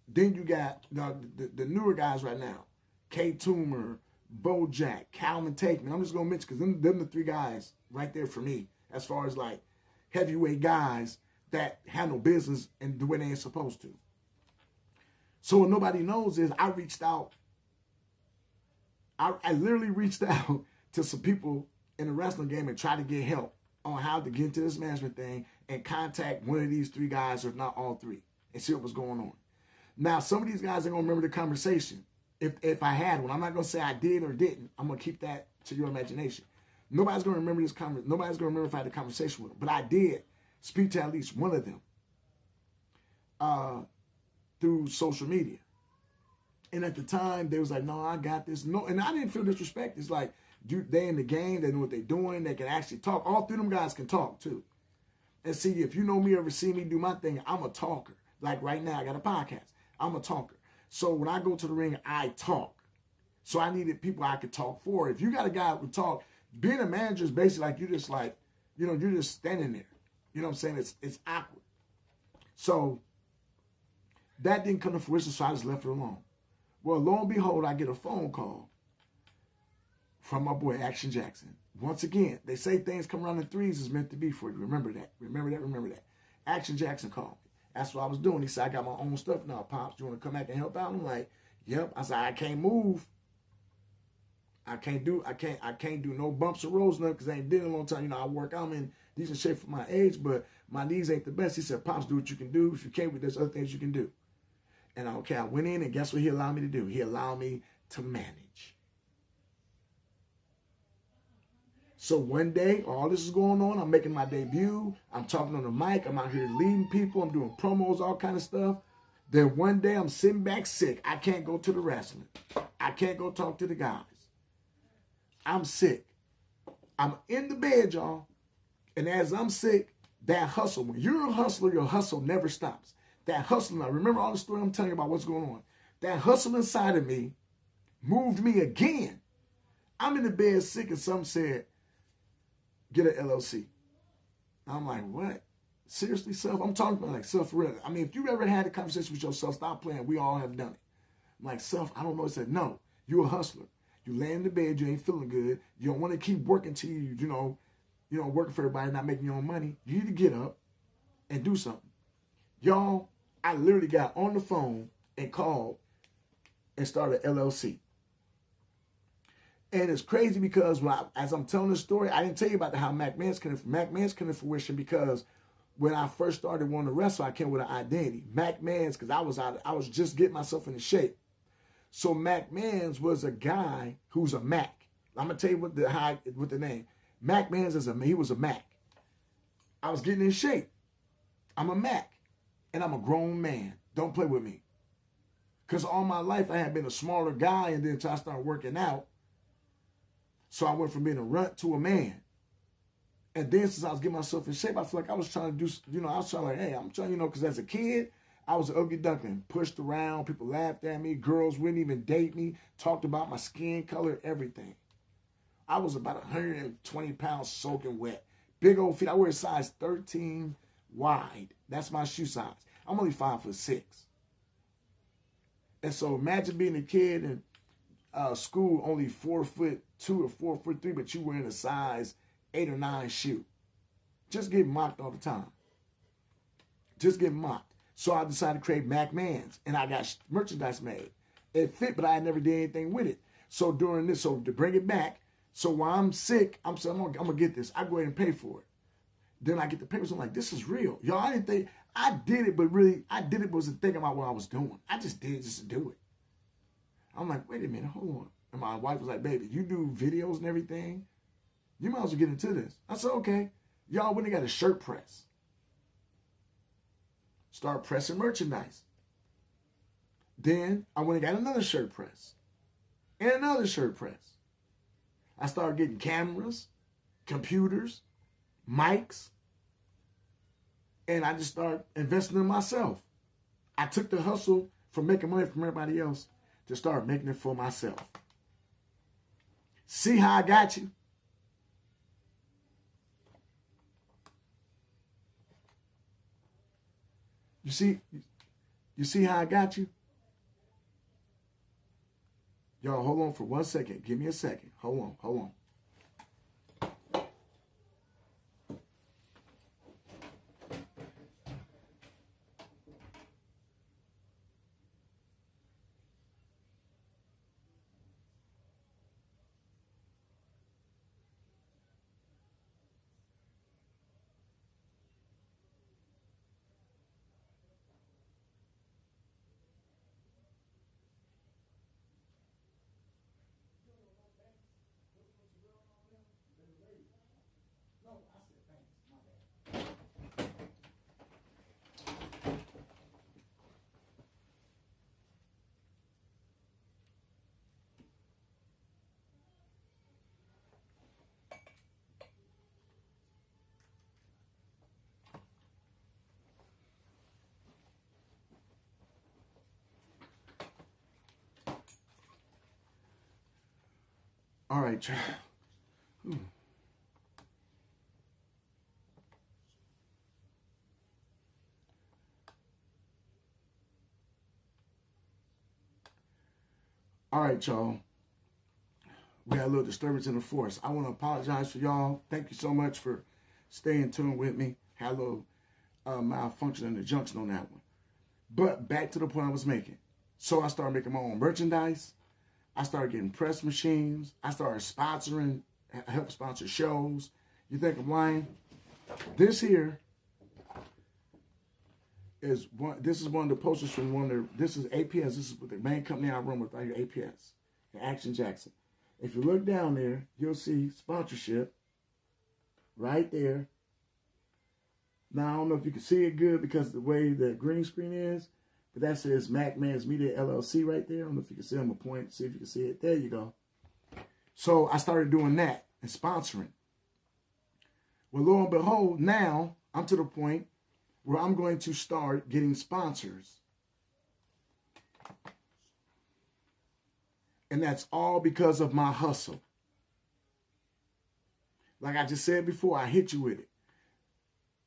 Then you got the newer guys right now. K Toomer, Bojack, Calvin Takeman. I'm just going to mention because them the 3 guys right there for me as far as like heavyweight guys that handle business and the way they ain't supposed to. So what nobody knows is I reached out. I literally reached out to some people in the wrestling game and tried to get help on how to get into this management thing and contact one of these 3 guys, or if not all 3, and see what was going on. Now, some of these guys are going to remember the conversation if I had one. I'm not going to say I did or didn't. I'm going to keep that to your imagination. Nobody's going to remember this conversation. Nobody's going to remember if I had a conversation with them. But I did speak to at least one of them through social media. And at the time, they was like, no, I got this. No, and I didn't feel disrespect. It's like, dude, they in the game. They know what they're doing. They can actually talk. All 3 of them guys can talk, too. And see, if you know me, ever see me do my thing, I'm a talker. Like right now, I got a podcast. I'm a talker. So when I go to the ring, I talk. So I needed people I could talk for. If you got a guy who talk, being a manager is basically like you're just standing there. You know what I'm saying? It's awkward. So that didn't come to fruition, so I just left it alone. Well, lo and behold, I get a phone call from my boy Action Jackson. Once again, they say things come around in 3s is meant to be for you. Remember that. Remember that. Remember that. Action Jackson called me. That's what I was doing. He said, I got my own stuff now, Pops. Do you want to come back and help out? I'm like, yep. I said, I can't move. I can't do no bumps or rolls, nothing, because I ain't did it in a long time. I work. I'm in decent shape for my age, but my knees ain't the best. He said, Pops, do what you can do. If you can't, there's other things you can do. And I went in, and guess what he allowed me to do? He allowed me to manage. So one day, all this is going on. I'm making my debut. I'm talking on the mic. I'm out here leading people. I'm doing promos, all kind of stuff. Then one day, I'm sitting back sick. I can't go to the wrestling. I can't go talk to the guys. I'm sick. I'm in the bed, y'all. And as I'm sick, that hustle, when you're a hustler, your hustle never stops. That hustle, now remember all the story I'm telling you about what's going on. That hustle inside of me moved me again. I'm in the bed sick and some said, get an LLC. I'm like, what? Seriously, self? I'm talking about like self for real. I mean, if you ever had a conversation with yourself, stop playing. We all have done it. I'm like, self, I don't know. He said, no, you're a hustler. You lay in the bed, you ain't feeling good. You don't want to keep working till you working for everybody, not making your own money. You need to get up and do something. Y'all, I literally got on the phone and called and started an LLC. And it's crazy because as I'm telling this story, I didn't tell you about how Mac Man's came to fruition, because when I first started wanting to wrestle, I came with an identity. Mac Man's, because I was just getting myself into shape. So Mac Man's was a guy who's a Mac. I'm gonna tell you what the name. Mac Man's he was a Mac. I was getting in shape. I'm a Mac, and I'm a grown man. Don't play with me. Because all my life I had been a smaller guy, and then until I started working out. So I went from being a runt to a man. And then since I was getting myself in shape, I feel like I was trying to do, I was trying like, hey, I'm trying, because as a kid, I was an ugly duckling, pushed around. People laughed at me. Girls wouldn't even date me. Talked about my skin color, everything. I was about 120 pounds soaking wet. Big old feet. I wear a size 13 wide. That's my shoe size. I'm only 5'6". And so imagine being a kid in school, only 4'2" or 4'3", but you wearing a size 8 or 9 shoe. Just get mocked all the time. Just get mocked. So I decided to create Mac Mans, and I got merchandise made. It fit, but I never did anything with it. So during this, so to bring it back, so while I'm sick, I'm saying, I'm gonna get this. I go ahead and pay for it. Then I get the papers. I'm like, this is real. Y'all, I didn't think, I did it, but really, I did it, but wasn't thinking about what I was doing. I just did it just to do it. I'm like, wait a minute, hold on. And my wife was like, baby, you do videos and everything. You might as well get into this. I said, okay. Y'all went and got a shirt press. Start pressing merchandise. Then I went and got another shirt press. And another shirt press. I started getting cameras, computers, mics. And I just started investing in myself. I took the hustle from making money from everybody else to start making it for myself. See how I got you? You see how I got you? Y'all, hold on for 1 second. Give me a second. Hold on. All right, child. All right, y'all. We had a little disturbance in the force. I want to apologize for y'all. Thank you so much for staying tuned with me. Had a little malfunction in the junction on that one. But back to the point I was making. So I started making my own merchandise. I started getting press machines. I started sponsoring, help sponsor shows. You think I'm lying? This here is one. This is one of the posters from one of their. This is APS. This is the main company I run with right here, APS, Action Jackson. If you look down there, you'll see sponsorship right there. Now I don't know if you can see it good because of the way the green screen is. But that says Mac Man's Media LLC right there. I don't know if you can see it. I'm going to point, see if you can see it. There you go. So I started doing that and sponsoring. Well, lo and behold, now I'm to the point where I'm going to start getting sponsors. And that's all because of my hustle. Like I just said before, I hit you with it.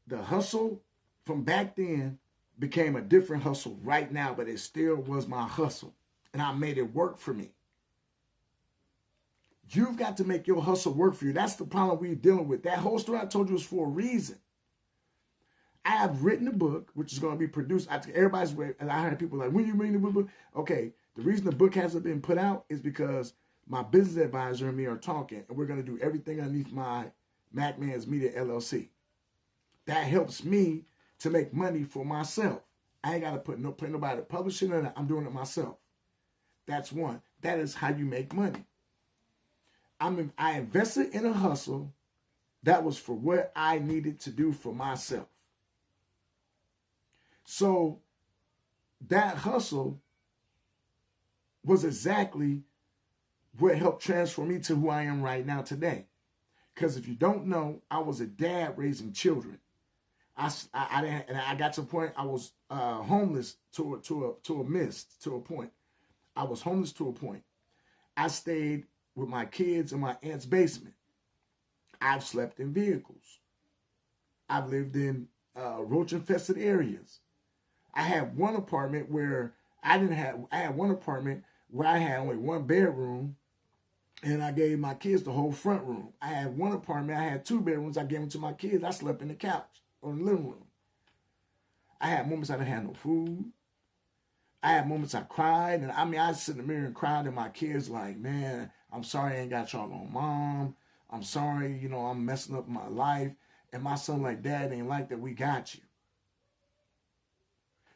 The hustle from back then became a different hustle right now, but it still was my hustle. And I made it work for me. You've got to make your hustle work for you. That's the problem we're dealing with. That whole story I told you was for a reason. I have written a book, which is going to be produced. Everybody's, and I heard people like, when you reading the book? Okay, the reason the book hasn't been put out is because my business advisor and me are talking, and we're going to do everything underneath my Mac Man's Media LLC. That helps me to make money for myself. I ain't got to pay nobody to publish it. I'm doing it myself. That's one. That is how you make money. I invested in a hustle that was for what I needed to do for myself. So that hustle was exactly what helped transform me to who I am right now today. Because if you don't know, I was a dad raising children. I didn't, and I got to a point I was homeless to a point. I was homeless to a point. I stayed with my kids in my aunt's basement. I've slept in vehicles. I've lived in roach infested areas. I had one apartment where I had one apartment where I had only one bedroom, and I gave my kids the whole front room. I had one apartment, I had 2 bedrooms, I gave them to my kids. I slept in the couch or the living room. I had moments I didn't have no food. I had moments I cried, and I sit in the mirror and cried, and my kids like, man, I'm sorry I ain't got y'all no mom. I'm sorry, I'm messing up my life. And my son like, Dad ain't like that, we got you.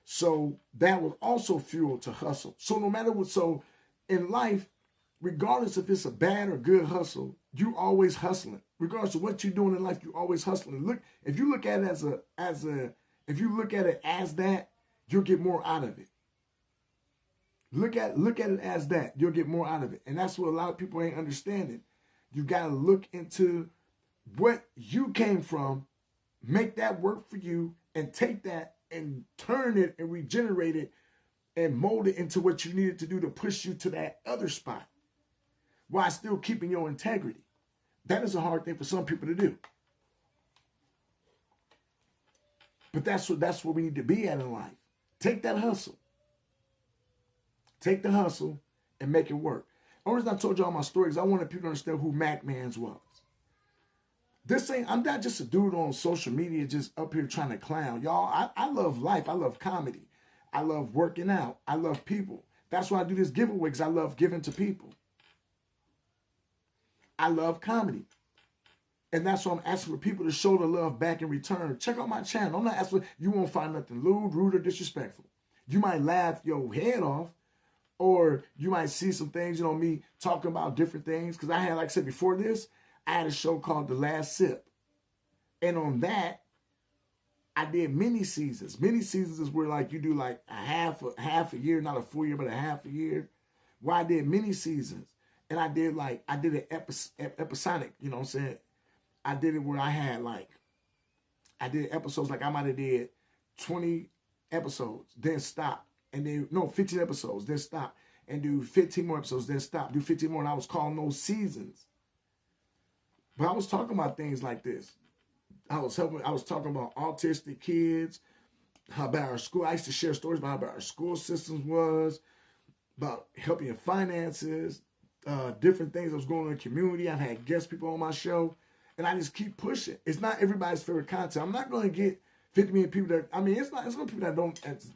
So that was also fuel to hustle. So no matter what, so in life, regardless if it's a bad or good hustle, you always hustling. Regardless of what you're doing in life, you always hustling. If you look at it as that, you'll get more out of it. Look at it as that, you'll get more out of it. And that's what a lot of people ain't understanding. You got to look into what you came from, make that work for you, and take that and turn it and regenerate it and mold it into what you needed to do to push you to that other spot while still keeping your integrity. That is a hard thing for some people to do. But that's what we need to be at in life. Take that hustle. Take the hustle and make it work. The only reason I told y'all my story is I wanted people to understand who Mac Mans was. I'm not just a dude on social media just up here trying to clown. Y'all, I love life. I love comedy. I love working out. I love people. That's why I do this giveaway, because I love giving to people. I love comedy. And that's why I'm asking for people to show the love back in return. Check out my channel. I'm not asking, you won't find nothing lewd, rude, or disrespectful. You might laugh your head off, or you might see some things, me talking about different things. Because I had, like I said before this, I had a show called The Last Sip. And on that, I did mini seasons. Mini seasons is where like you do like a half a year, not a full year, but a half a year. Where I did mini seasons. And I did an episodic, you know what I'm saying? I did it where I did episodes like I might have did 20 episodes, then stop. And then, 15 episodes, then stop. And do 15 more episodes, then stop. Do 15 more, and I was calling those seasons. But I was talking about things like this. I was talking about autistic kids, how bad our school, I used to share stories about how bad our school systems was, about helping in finances, different things that was going on in the community. I've had guest people on my show, and I just keep pushing. It's not everybody's favorite content. I'm not going to get 50 million people it's going to be people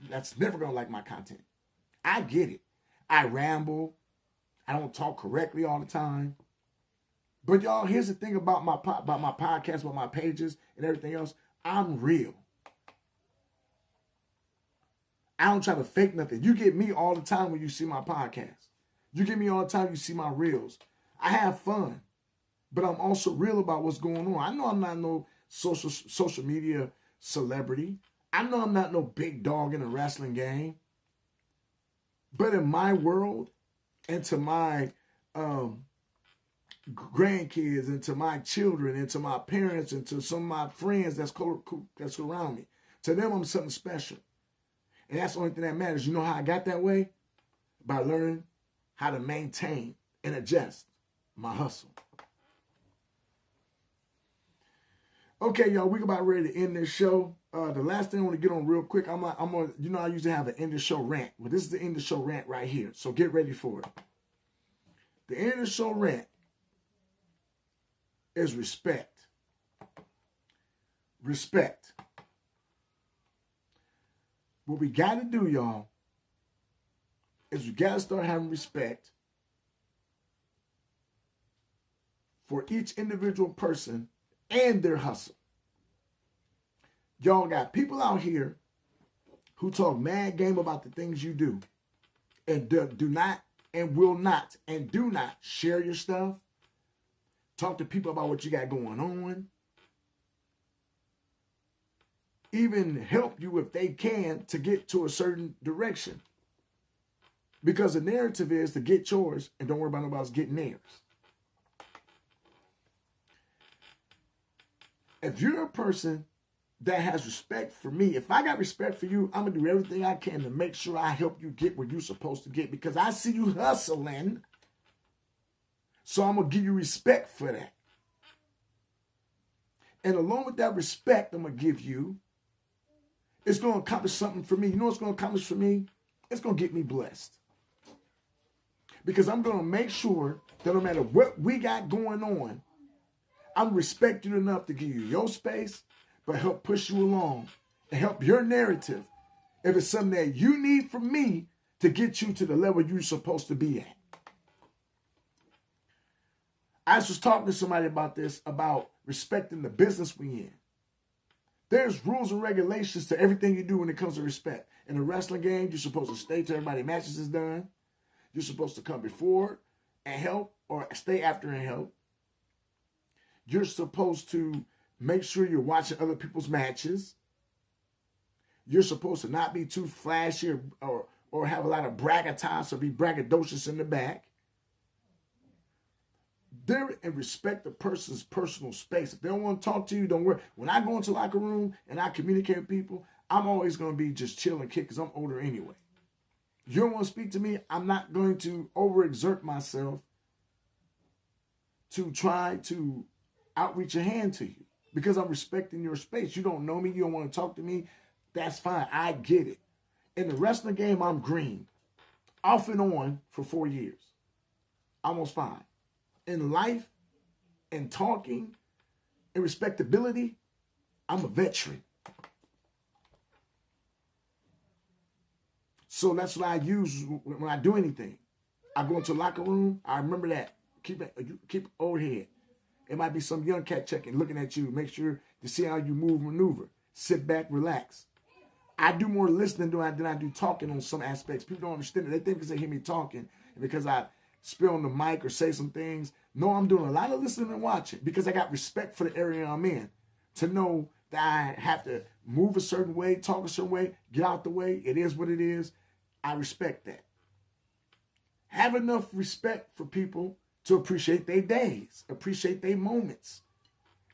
that's never going to like my content. I get it. I ramble. I don't talk correctly all the time. But y'all, here's the thing about my podcast, about my pages and everything else. I'm real. I don't try to fake nothing. You get me all the time when you see my podcast. You get me all the time you see my reels. I have fun. But I'm also real about what's going on. I know I'm not no social media celebrity. I know I'm not no big dog in a wrestling game. But in my world, and to my grandkids, and to my children, and to my parents, and to some of my friends that's around me, to them I'm something special. And that's the only thing that matters. You know how I got that way? By learning how to maintain and adjust my hustle. Okay, y'all, we're about ready to end this show. The last thing I want to get on real quick, I'm gonna, I usually have an end of show rant. Well, this is the end of show rant right here. So get ready for it. The end of show rant is respect. Respect. What we got to do, y'all, is we got to start having respect for each individual person and their hustle. Y'all got people out here who talk mad game about the things you do and do not and will not and do not share your stuff. Talk to people about what you got going on. Even help you if they can to get to a certain direction. Because the narrative is to get yours and don't worry about nobody else getting theirs. If you're a person that has respect for me, if I got respect for you, I'm going to do everything I can to make sure I help you get what you're supposed to get, because I see you hustling. So I'm going to give you respect for that. And along with that respect I'm going to give you, it's going to accomplish something for me. You know what's going to accomplish for me? It's going to get me blessed. Because I'm going to make sure that no matter what we got going on, I'm respect you enough to give you your space, but help push you along and help your narrative if it's something that you need from me to get you to the level you're supposed to be at. I was talking to somebody about this, about respecting the business we in. There's rules and regulations to everything you do when it comes to respect. In a wrestling game, you're supposed to stay till everybody's matches is done. You're supposed to come before and help, or stay after and help. You're supposed to make sure you're watching other people's matches. You're supposed to not be too flashy or have a lot of braggatas or be braggadocious in the back. They're and respect the person's personal space. If they don't want to talk to you, don't worry. When I go into the locker room and I communicate with people, I'm always going to be just chill and kick because I'm older anyway. You don't want to speak to me, I'm not going to overexert myself to try to outreach a hand to you because I'm respecting your space. You don't know me, you don't want to talk to me, that's fine. I get it. In the wrestling game, I'm green. Off and on for 4 years. Almost fine. In life and talking and respectability, I'm a veteran. So that's what I use when I do anything. I go into the locker room, I remember that. Keep overhead. It might be some young cat checking, looking at you, make sure to see how you move, maneuver. Sit back, relax. I do more listening than I do talking on some aspects. People don't understand it. They think because they hear me talking and because I spill on the mic or say some things. No, I'm doing a lot of listening and watching because I got respect for the area I'm in. To know that I have to move a certain way, talk a certain way, get out the way. It is what it is. I respect that. Have enough respect for people to appreciate their days, appreciate their moments.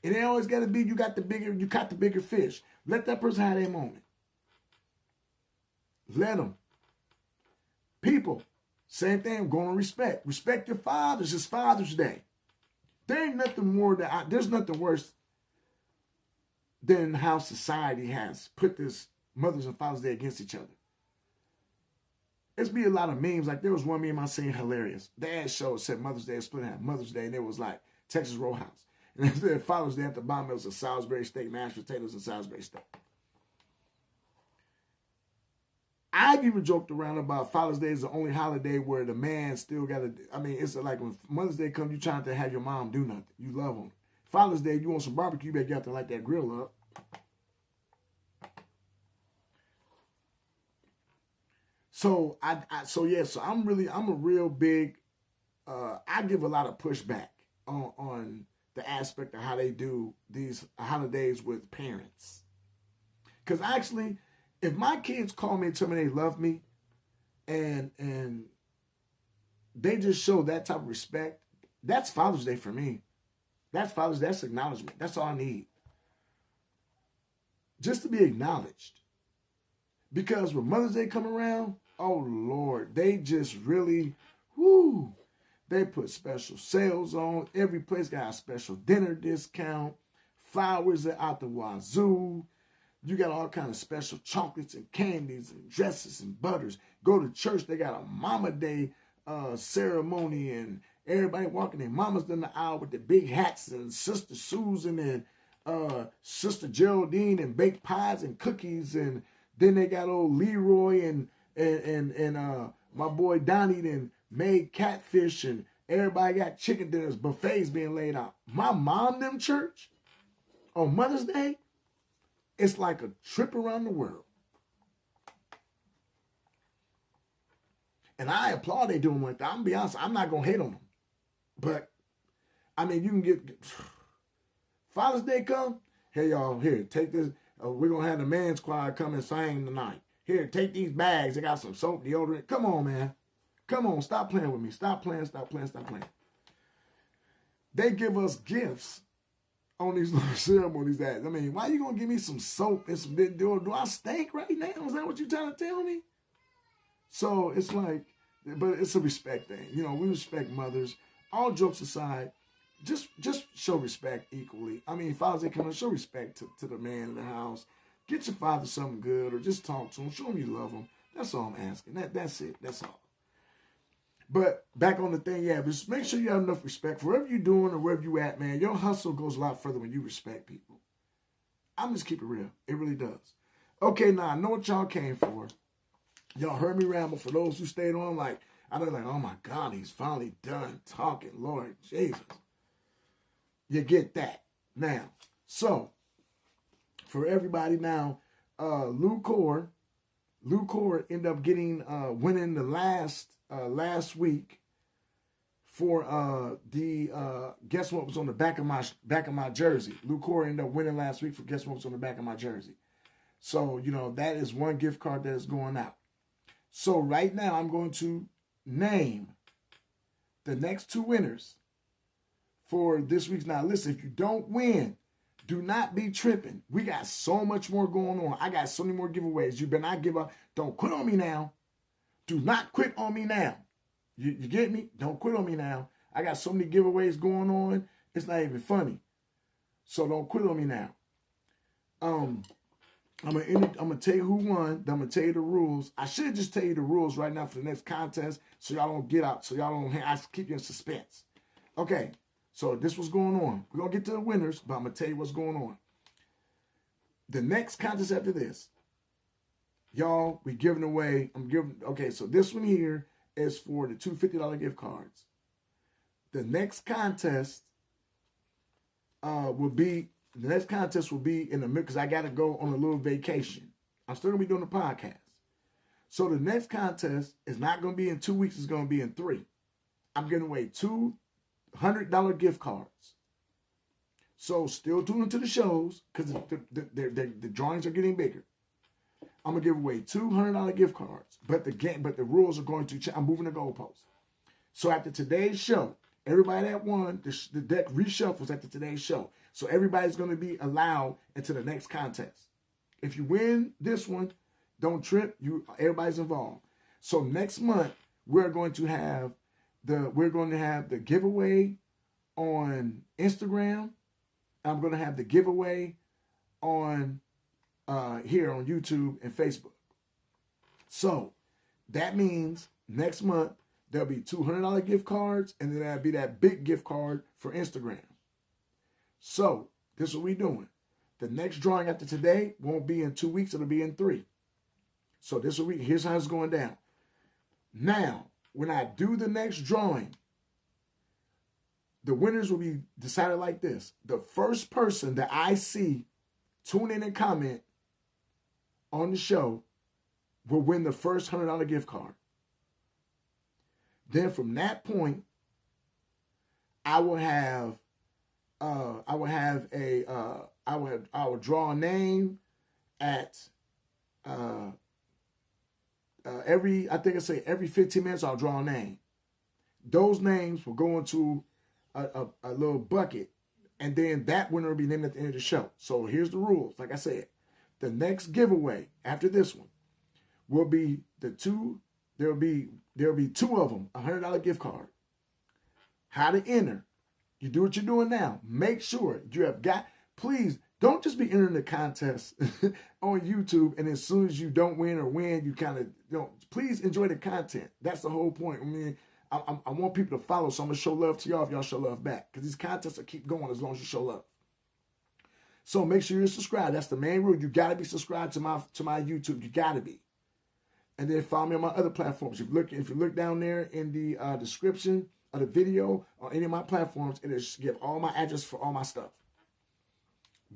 It ain't always got to be you caught the bigger fish. Let that person have their moment. Let them. People, same thing, I'm going to respect. Respect your fathers. It's Father's Day. There ain't nothing more there's nothing worse than how society has put this Mother's and Father's Day against each other. It's be a lot of memes. Like there was one meme I seen hilarious. The ad show said Mother's Day is split in half. Mother's Day, and it was like Texas Roadhouse. And it said Father's Day at the bottom, it was a Salisbury steak, mashed potatoes, and Salisbury steak. I've even joked around about Father's Day is the only holiday where the man still got to, it's like when Mother's Day comes, you trying to have your mom do nothing. You love them. Father's Day, you want some barbecue, you have to light that grill up. So I'm a real big, I give a lot of pushback on the aspect of how they do these holidays with parents. Because actually, if my kids call me and tell me they love me and they just show that type of respect, that's Father's Day for me. That's acknowledgement. That's all I need. Just to be acknowledged. Because when Mother's Day come around, oh Lord, they just really, they put special sales on. Every place got a special dinner discount. Flowers are out the wazoo. You got all kind of special chocolates and candies and dresses and butters. Go to church, they got a Mama Day ceremony and everybody walking their mamas down the aisle with the big hats and Sister Susan and Sister Geraldine and baked pies and cookies, and then they got old Leroy and my boy Donnie and made catfish, and everybody got chicken dinners, buffets being laid out. My mom, them church on Mother's Day, it's like a trip around the world. And I applaud they doing like that. I'm gonna be honest, I'm not gonna hate on them. But you can get Father's Day come. Hey y'all, here, take this. We're gonna have the men's choir come and sing tonight. Here, take these bags. They got some soap, deodorant. Come on, man. Come on, stop playing with me. Stop playing. They give us gifts on these little ceremonies that, I mean, why you gonna give me some soap and some do I stink right now? Is that what you trying to tell me? So it's like, but it's a respect thing. You know, we respect mothers. All jokes aside, just show respect equally. I mean, fathers that come in, show respect to the man in the house. Get your father something good, or just talk to him. Show him you love him. That's all I'm asking. That's it. That's all. But back on the thing, yeah, just make sure you have enough respect for whatever you're doing or wherever you at, man. Your hustle goes a lot further when you respect people. I'm just keep it real. It really does. Okay, now I know what y'all came for. Y'all heard me ramble. For those who stayed on, like, I was like, oh my God, he's finally done talking. Lord Jesus. You get that. Now, so, for everybody now, Lou Core ended up getting, winning the last week for guess what was on the back of my jersey. Lou Core ended up winning last week for guess what was on the back of my jersey. So, you know, that is one gift card that is going out. So right now I'm going to name the next two winners for this week's. Now listen, if you don't win, do not be tripping. We got so much more going on. I got so many more giveaways. You better not give up. Don't quit on me now. Do not quit on me now. You get me? Don't quit on me now. I got so many giveaways going on. It's not even funny. So don't quit on me now. I'm gonna tell you who won. Then I'm gonna tell you the rules. I should just tell you the rules right now for the next contest, so y'all don't get out. So y'all don't. I keep you in suspense. Okay. So this was going on. We're gonna get to the winners, but I'm gonna tell you what's going on. The next contest after this, y'all, we giving away. Okay, so this one here is for the two $50 gift cards. The next contest will be in the middle because I gotta go on a little vacation. I'm still gonna be doing the podcast. So the next contest is not gonna be in 2 weeks, it's gonna be in 3. I'm giving away $200 gift cards. So still tune into the shows because the drawings are getting bigger. I'm gonna give away $200 gift cards, but the rules are going to change. I'm moving the goalposts. So after today's show, everybody that won, the deck reshuffles after today's show. So everybody's going to be allowed into the next contest. If you win this one, don't trip. Everybody's involved. So next month we're going to have the giveaway on Instagram. I'm going to have the giveaway on here on YouTube and Facebook. So that means next month there'll be $200 gift cards, and then there'll be that big gift card for Instagram. So this is what we're doing. The next drawing after today won't be in 2 weeks, it'll be in 3. So here's how it's going down. Now, when I do the next drawing, the winners will be decided like this. The first person that I see tune in and comment on the show will win the first $100 gift card. Then from that point, I will draw a name at every 15 minutes I'll draw a name. Those names will go into a little bucket, and then that winner will be named at the end of the show. So here's the rules. Like I said, the next giveaway after this one will be there'll be 2 of them, $100 gift card. How to enter. You do what you're doing now. Make sure you have please don't just be entering the contest on YouTube, and as soon as you don't win or win, you kind of, please enjoy the content. That's the whole point. I mean, I want people to follow, so I'm going to show love to y'all if y'all show love back, because these contests will keep going as long as you show love. So make sure you're subscribed. That's the main rule. You got to be subscribed to my YouTube. You got to be. And then follow me on my other platforms. If you look down there in the description of the video on any of my platforms, it'll give all my address for all my stuff.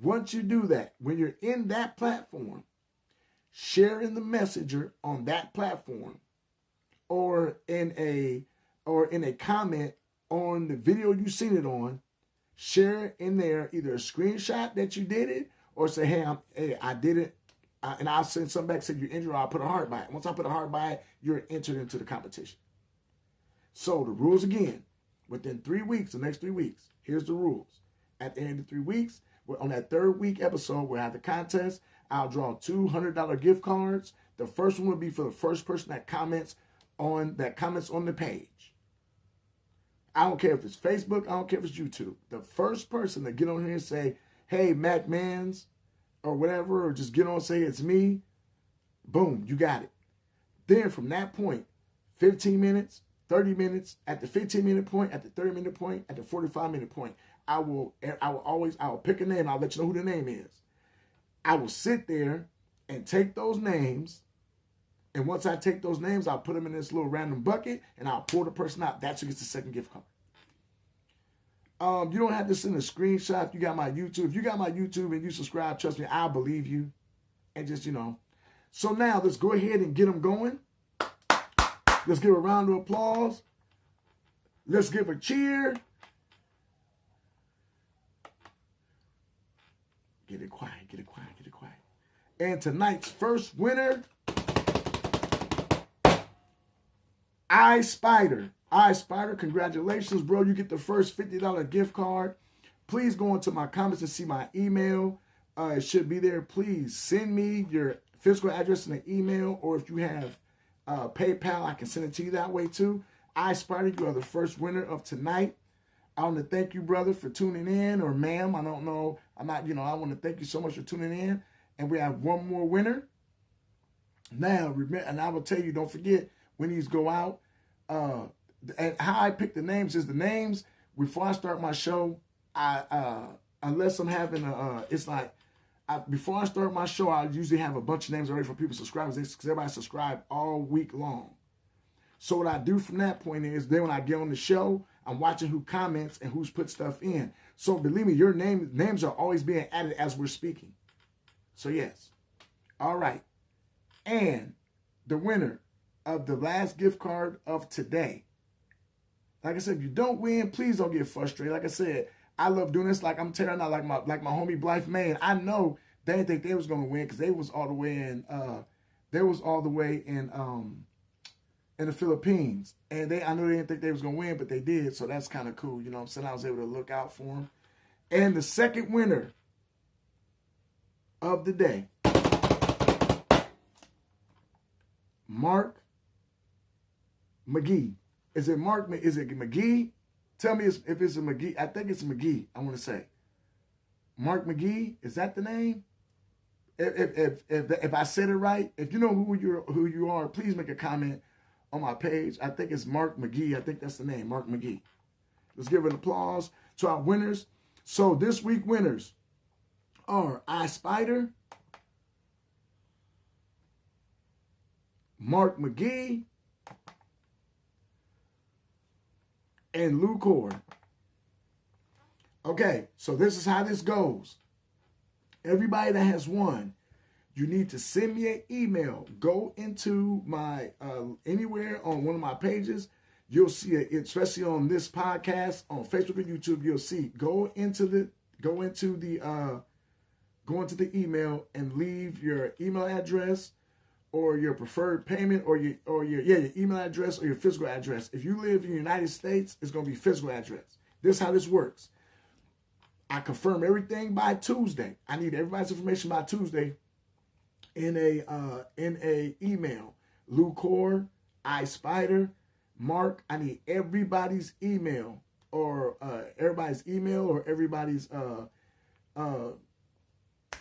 Once you do that, when you're in that platform, share in the messenger on that platform, or in a comment on the video you seen it on. Share in there either a screenshot that you did it, or say, hey, I did it. And I'll send something back, say you're injured, or I'll put a heart by it. Once I put a heart by it, you're entered into the competition. So the rules again, within 3 weeks, the next 3 weeks, here's the rules. at the end of 3 weeks, on that 3rd week episode, we'll have the contest. I'll draw $200 gift cards. The first one will be for the first person that comments on the page. I don't care if it's Facebook. I don't care if it's YouTube. The first person to get on here and say, hey, Mac Mans, or whatever, or just get on and say it's me, boom, you got it. Then from that point, 15 minutes, 30 minutes, at the 15-minute point, at the 30-minute point, at the 45-minute point, I will pick a name. I'll let you know who the name is. I will sit there and take those names, and once I take those names, I'll put them in this little random bucket, and I'll pull the person out. That's who gets the second gift card. You don't have to send a screenshot if you got my YouTube. If you got my YouTube and you subscribe, trust me, I'll believe you. And just, So now let's go ahead and get them going. Let's give a round of applause. Let's give a cheer. Get it quiet, get it quiet, get it quiet. And tonight's first winner, iSpider. iSpider, congratulations, bro. You get the first $50 gift card. Please go into my comments and see my email. It should be there. Please send me your physical address in an email, or if you have PayPal, I can send it to you that way too. iSpider, you are the first winner of tonight. I want to thank you, brother, for tuning in, or ma'am. I don't know. I want to thank you so much for tuning in. And we have one more winner. Now, remember, and I will tell you, don't forget, when these go out, and how I pick the names is the names, before I start my show, unless I'm having before I start my show, I usually have a bunch of names already for people subscribers, because everybody subscribe all week long. So what I do from that point is, then when I get on the show, I'm watching who comments and who's put stuff in. So believe me, your names are always being added as we're speaking. So yes. All right. And the winner of the last gift card of today. Like I said, if you don't win, please don't get frustrated. Like I said, I love doing this. Like I'm telling you, like my homie Blythe Man. I know they didn't think they was gonna win because they was all the way in the Philippines. And I know they didn't think they was gonna win, but they did. So that's kind of cool. You know what I'm saying? I was able to look out for them. And the second winner of the day, Mark McGee. Is it Mark? Is it McGee? Tell me if it's a McGee. I think it's McGee, I want to say. Mark McGee, is that the name? If I said it right, if you know who you are, please make a comment on my page. I think it's Mark McGee. I think that's the name, Mark McGee. Let's give an applause to our winners. So this week winners are iSpider, Mark McGee, and Lou Core. Okay, so this is how this goes. Everybody that has won, you need to send me an email. Go into my anywhere on one of my pages. You'll see it, especially on this podcast, on Facebook or YouTube. You'll see. Go into the email and leave your email address or your preferred payment or your email address or your physical address. If you live in the United States, it's going to be physical address. This is how this works. I confirm everything by Tuesday. I need everybody's information by Tuesday in a email. Lou Core, iSpider, Mark. I need everybody's email or everybody's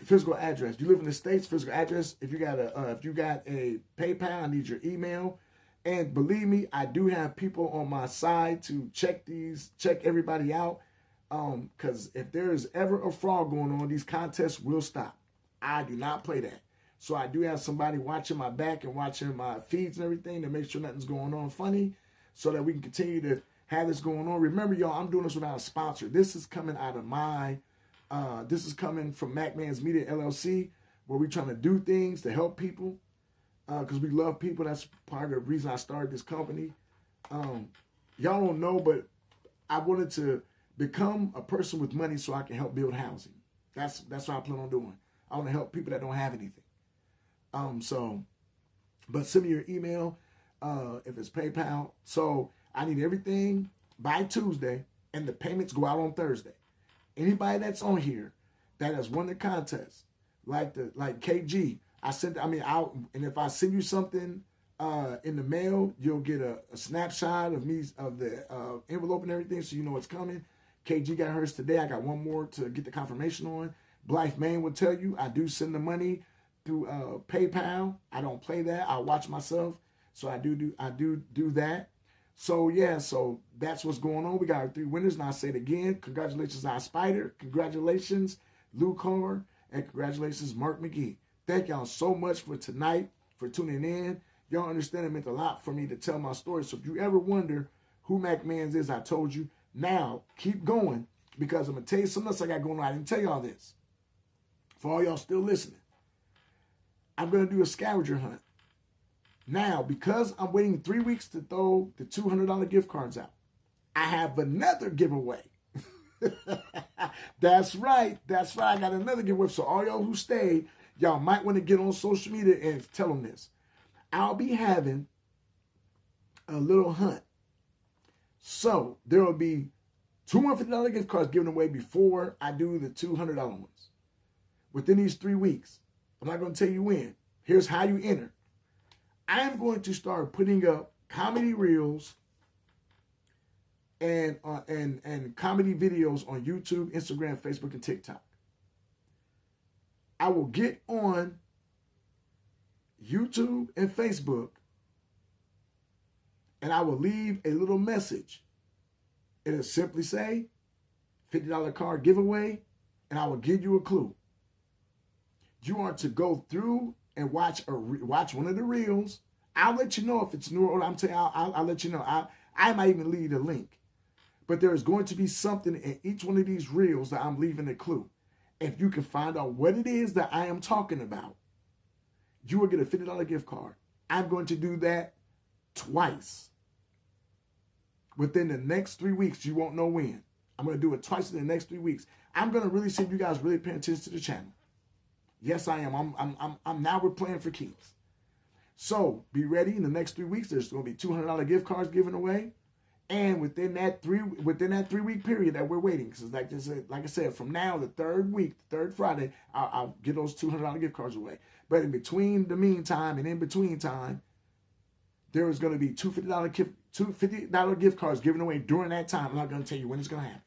physical address. You live in the States, physical address. If you got a PayPal, I need your email. And believe me, I do have people on my side to check everybody out. Because if there is ever a fraud going on, these contests will stop. I do not play that. So I do have somebody watching my back and watching my feeds and everything to make sure nothing's going on funny, so that we can continue to have this going on. Remember, y'all, I'm doing this without a sponsor. This is coming out of this is coming from Mac Man's Media LLC, where we're trying to do things to help people, because we love people. That's part of the reason I started this company. Y'all don't know, but I wanted to become a person with money so I can help build housing. That's what I plan on doing. I want to help people that don't have anything. But send me your email if it's PayPal. So I need everything by Tuesday, and the payments go out on Thursday. Anybody that's on here that has won the contest, like KG, and if I send you something in the mail, you'll get a snapshot of me, of the envelope and everything, so you know it's coming. KG got hers today. I got one more to get the confirmation on. Blythe Main will tell you I do send the money through PayPal. I don't play that. I watch myself, so I do that. So yeah, so that's what's going on. We got our 3 winners, and I say it again. Congratulations, I Spider. Congratulations, Lou Carr, and congratulations, Mark McGee. Thank y'all so much for tonight, for tuning in. Y'all understand it meant a lot for me to tell my story. So if you ever wonder who Mac Mans is, I told you. Now, keep going, because I'm going to tell you something else I got going on. I didn't tell y'all this. For all y'all still listening, I'm going to do a scavenger hunt. Now, because I'm waiting 3 weeks to throw the $200 gift cards out, I have another giveaway. That's right. I got another giveaway. So all y'all who stayed, y'all might want to get on social media and tell them this. I'll be having a little hunt. So there will be $250 gift cards given away before I do the $200 ones. Within these 3 weeks. I'm not going to tell you when. Here's how you enter. I am going to start putting up comedy reels and comedy videos on YouTube, Instagram, Facebook, and TikTok. I will get on YouTube and Facebook, and I will leave a little message. It'll simply say, $50 card giveaway, and I will give you a clue. You are to go through and watch one of the reels. I'll let you know if it's new or I'm telling you, I'll let you know. I might even leave a link. But there is going to be something in each one of these reels that I'm leaving a clue. If you can find out what it is that I am talking about, you will get a $50 gift card. I'm going to do that twice. Within the next 3 weeks, you won't know when. I'm going to do it twice in the next 3 weeks. I'm going to really see if you guys really pay attention to the channel. Yes, I am. I'm now we're playing for keeps. So be ready. In the next 3 weeks, there's going to be $200 gift cards given away. And within that 3 week period that we're waiting, because like I said, from now, the third week, the third Friday, I'll get those $200 gift cards away. But in between the meantime and in between time, there is going to be two $50 gift cards given away during that time. I'm not going to tell you when it's going to happen.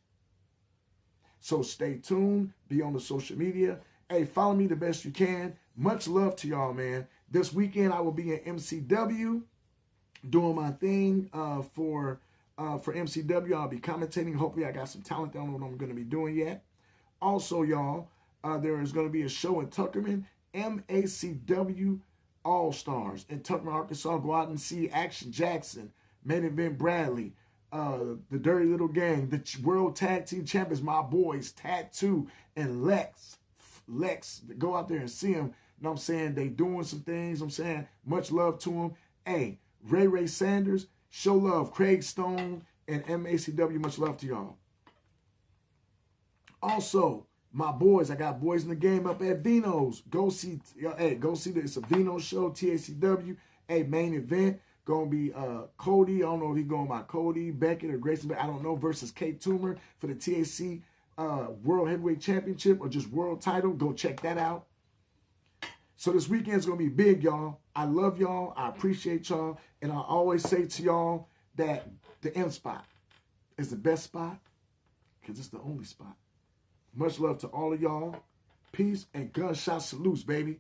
So stay tuned. Be on the social media. Hey, follow me the best you can. Much love to y'all, man. This weekend I will be in MCW doing my thing for MCW. I'll be commentating. Hopefully I got some talent. I don't know what I'm going to be doing yet. Also, y'all, there is going to be a show in Tuckerman, MACW All-Stars in Tuckerman, Arkansas. Go out and see Action Jackson, Main Event Bradley, the Dirty Little Gang, the World Tag Team Champions, my boys, Tattoo and Lex, go out there and see them. You know what I'm saying? They doing some things. I'm saying much love to them. Hey, Ray Sanders, show love. Craig Stone and MACW, much love to y'all. Also, my boys, I got boys in the game up at Vino's. Go see it's a Vino show, TACW. Hey, main event. Gonna be Cody. I don't know if he's going by Cody, Beckett, or Grayson, but I don't know, versus K Toomer for the TAC World Heavyweight Championship or just world title. Go check that out. So this weekend's going to be big, y'all. I love y'all. I appreciate y'all. And I always say to y'all that the M spot is the best spot because it's the only spot. Much love to all of y'all. Peace and gunshot salutes, baby.